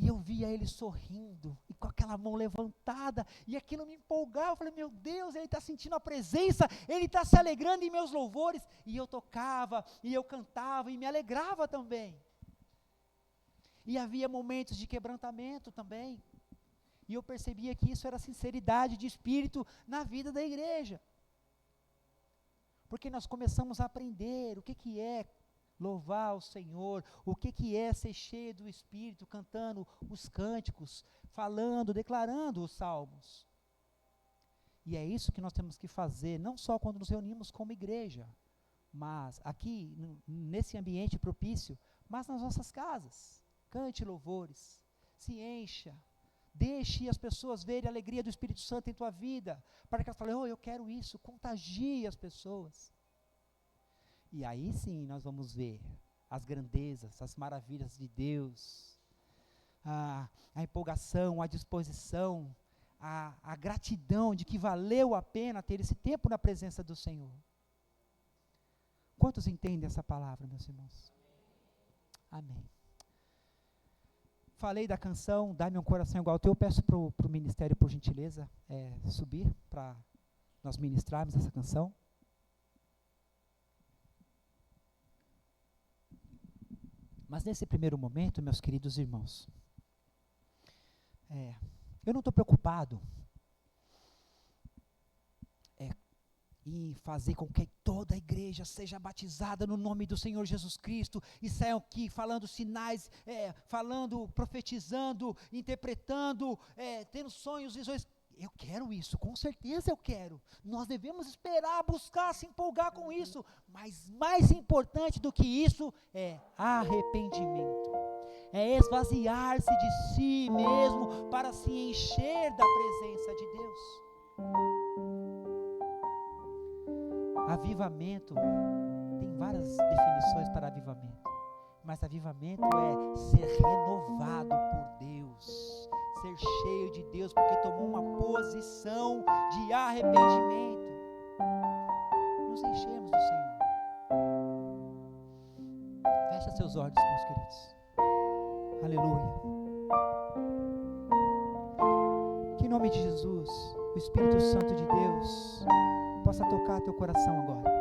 A: e eu via ele sorrindo, e com aquela mão levantada, e aquilo me empolgava, eu falei, meu Deus, ele está sentindo a presença, ele está se alegrando em meus louvores, e eu tocava, e eu cantava, e me alegrava também. E havia momentos de quebrantamento também, e eu percebia que isso era sinceridade de espírito na vida da igreja, porque nós começamos a aprender o que é louvar o Senhor. O que é ser cheio do Espírito, cantando os cânticos, falando, declarando os salmos. E é isso que nós temos que fazer, não só quando nos reunimos como igreja, mas aqui, nesse ambiente propício, mas nas nossas casas. Cante louvores, se encha, deixe as pessoas verem a alegria do Espírito Santo em tua vida, para que elas falem, eu quero isso, contagie as pessoas. E aí sim nós vamos ver as grandezas, as maravilhas de Deus, a empolgação, a disposição, a gratidão de que valeu a pena ter esse tempo na presença do Senhor. Quantos entendem essa palavra, meus irmãos? Amém. Falei da canção, Dá-me um Coração Igual ao Teu. Eu peço para o ministério, por gentileza, subir para nós ministrarmos essa canção. Mas nesse primeiro momento, meus queridos irmãos, eu não estou preocupado em fazer com que toda a igreja seja batizada no nome do Senhor Jesus Cristo e saiam aqui falando sinais, falando, profetizando, interpretando, tendo sonhos, visões. Eu quero isso, com certeza eu quero. Nós devemos esperar, buscar, se empolgar com isso, mas mais importante do que isso é arrependimento. É esvaziar-se de si mesmo para se encher da presença de Deus. Avivamento, tem várias definições para avivamento, mas avivamento é ser renovado por Deus, ser cheio de Deus, porque tomou uma posição de arrependimento. Nos enchemos do Senhor. Fecha seus olhos, meus queridos. Aleluia. Que em nome de Jesus, o Espírito Santo de Deus possa tocar teu coração agora.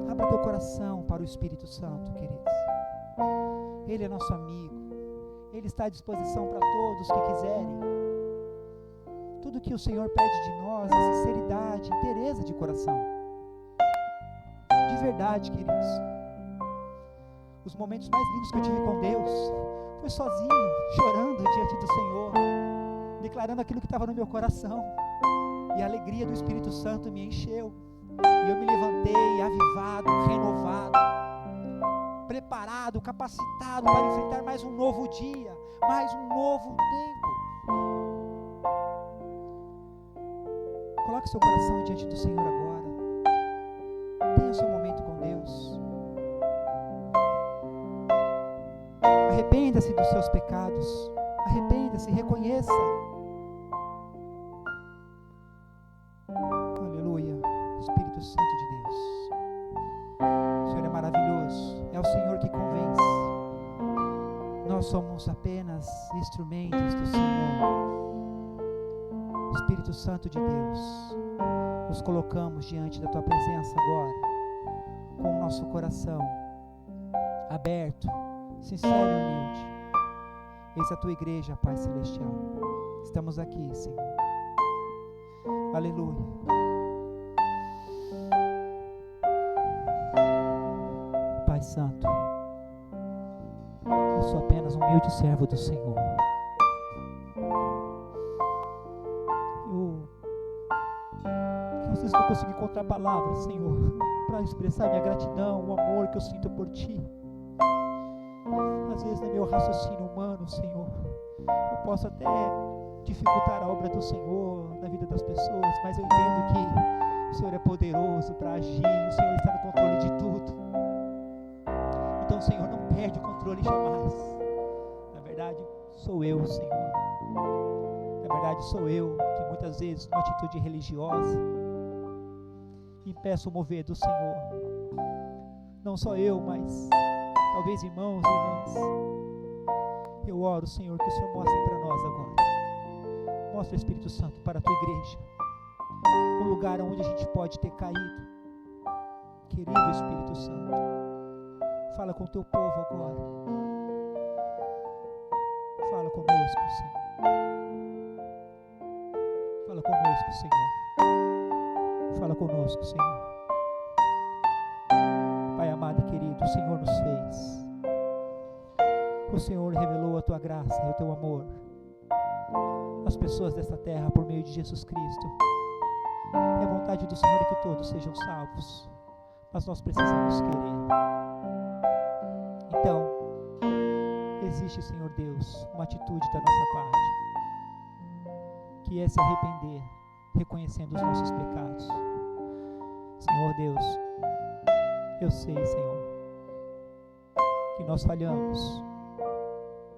A: Abra teu coração para o Espírito Santo, queridos. Ele é nosso amigo. Ele está à disposição para todos que quiserem. Tudo que o Senhor pede de nós é sinceridade, inteireza de coração. De verdade, queridos. Os momentos mais lindos que eu tive com Deus foi sozinho, chorando diante do Senhor, declarando aquilo que estava no meu coração. E a alegria do Espírito Santo me encheu. E eu me levantei avivado, renovado, preparado, capacitado para enfrentar mais um novo dia, mais um novo tempo. Coloque seu coração diante do Senhor agora. Tenha seu momento com Deus. Arrependa-se dos seus pecados. Arrependa-se, reconheça. Aleluia, Espírito Santo de Deus. O Senhor é maravilhoso. É o Senhor que convence. Nós somos apenas instrumentos do Senhor. Espírito Santo de Deus, nos colocamos diante da Tua presença agora, com o nosso coração aberto, sincero e humilde. Eis a Tua igreja, Pai Celestial. Estamos aqui, Senhor. Aleluia. Pai Santo, eu sou apenas um humilde servo do Senhor. Às vezes não consigo encontrar palavras, Senhor, para expressar minha gratidão, o amor que eu sinto por Ti. Às vezes no meu raciocínio humano, Senhor, eu posso até dificultar a obra do Senhor na vida das pessoas, mas eu entendo que o Senhor é poderoso para agir, o Senhor está no controle de tudo. Então o Senhor não perde o controle jamais. Na verdade, sou eu, Senhor. Na verdade, sou eu que muitas vezes, numa atitude religiosa, impeço o mover do Senhor. Não só eu, mas talvez irmãos e irmãs. Eu oro, Senhor, que o Senhor mostre para nós agora. Mostra o Espírito Santo para a Tua igreja. Um lugar onde a gente pode ter caído. Querido Espírito Santo, fala com o Teu povo agora. Fala conosco, Senhor. Fala conosco, Senhor. Fala conosco, Senhor. Pai amado e querido, o Senhor nos fez. O Senhor revelou a tua graça e o teu amor às pessoas desta terra por meio de Jesus Cristo. E a vontade do Senhor é que todos sejam salvos, mas nós precisamos querer. Então, existe, Senhor Deus, uma atitude da nossa parte, que é se arrepender, reconhecendo os nossos pecados. Senhor Deus, eu sei, Senhor, que nós falhamos,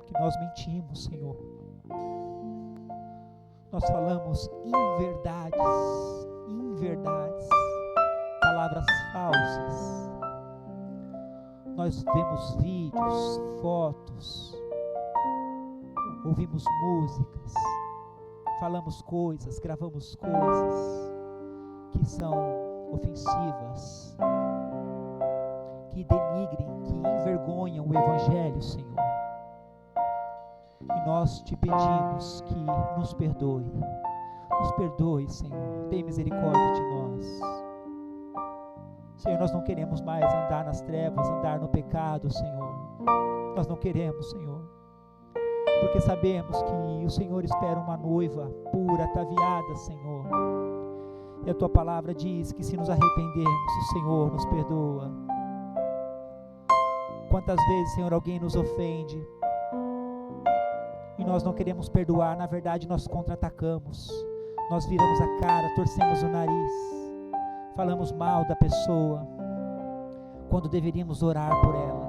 A: que nós mentimos, Senhor. Nós falamos inverdades, palavras falsas. Nós vemos vídeos, fotos, ouvimos músicas, falamos coisas, gravamos coisas que são ofensivas, que denigrem, que envergonham o Evangelho, Senhor. E nós te pedimos que nos perdoe. Nos perdoe, Senhor. Tem misericórdia de nós. Senhor, nós não queremos mais andar nas trevas, andar no pecado, Senhor. Nós não queremos, Senhor. Porque sabemos que o Senhor espera uma noiva pura, ataviada, Senhor. E a tua palavra diz que se nos arrependermos, o Senhor nos perdoa. Quantas vezes, Senhor, alguém nos ofende e nós não queremos perdoar, na verdade nós contra-atacamos, nós viramos a cara, torcemos o nariz, falamos mal da pessoa, quando deveríamos orar por ela.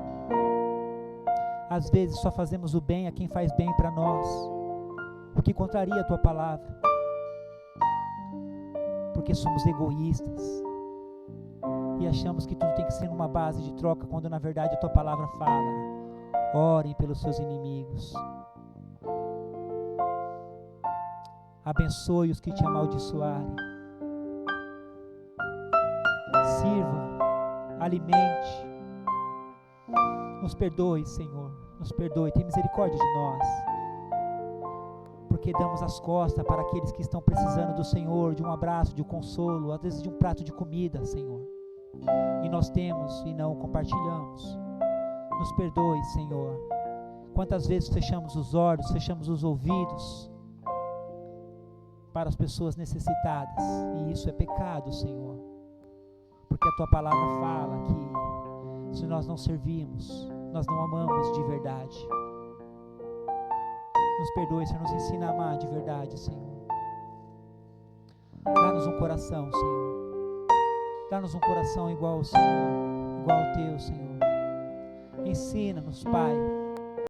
A: Às vezes só fazemos o bem a quem faz bem para nós, o que contraria a tua palavra, porque somos egoístas e achamos que tudo tem que ser numa base de troca, quando na verdade a tua palavra fala: orem pelos seus inimigos, abençoe os que te amaldiçoarem, sirva, alimente. Nos perdoe, Senhor, nos perdoe, tem misericórdia de nós, porque damos as costas para aqueles que estão precisando do Senhor, de um abraço, de um consolo, às vezes de um prato de comida, Senhor, e nós temos e não compartilhamos. Nos perdoe, Senhor. Quantas vezes fechamos os olhos, fechamos os ouvidos para as pessoas necessitadas, e isso é pecado, Senhor, porque a tua palavra fala que se nós não servirmos, nós não amamos de verdade. Nos perdoe, Senhor, nos ensina a amar de verdade, Senhor. Dá-nos um coração, Senhor. Dá-nos um coração igual ao Senhor, igual ao teu, Senhor. Ensina-nos, Pai,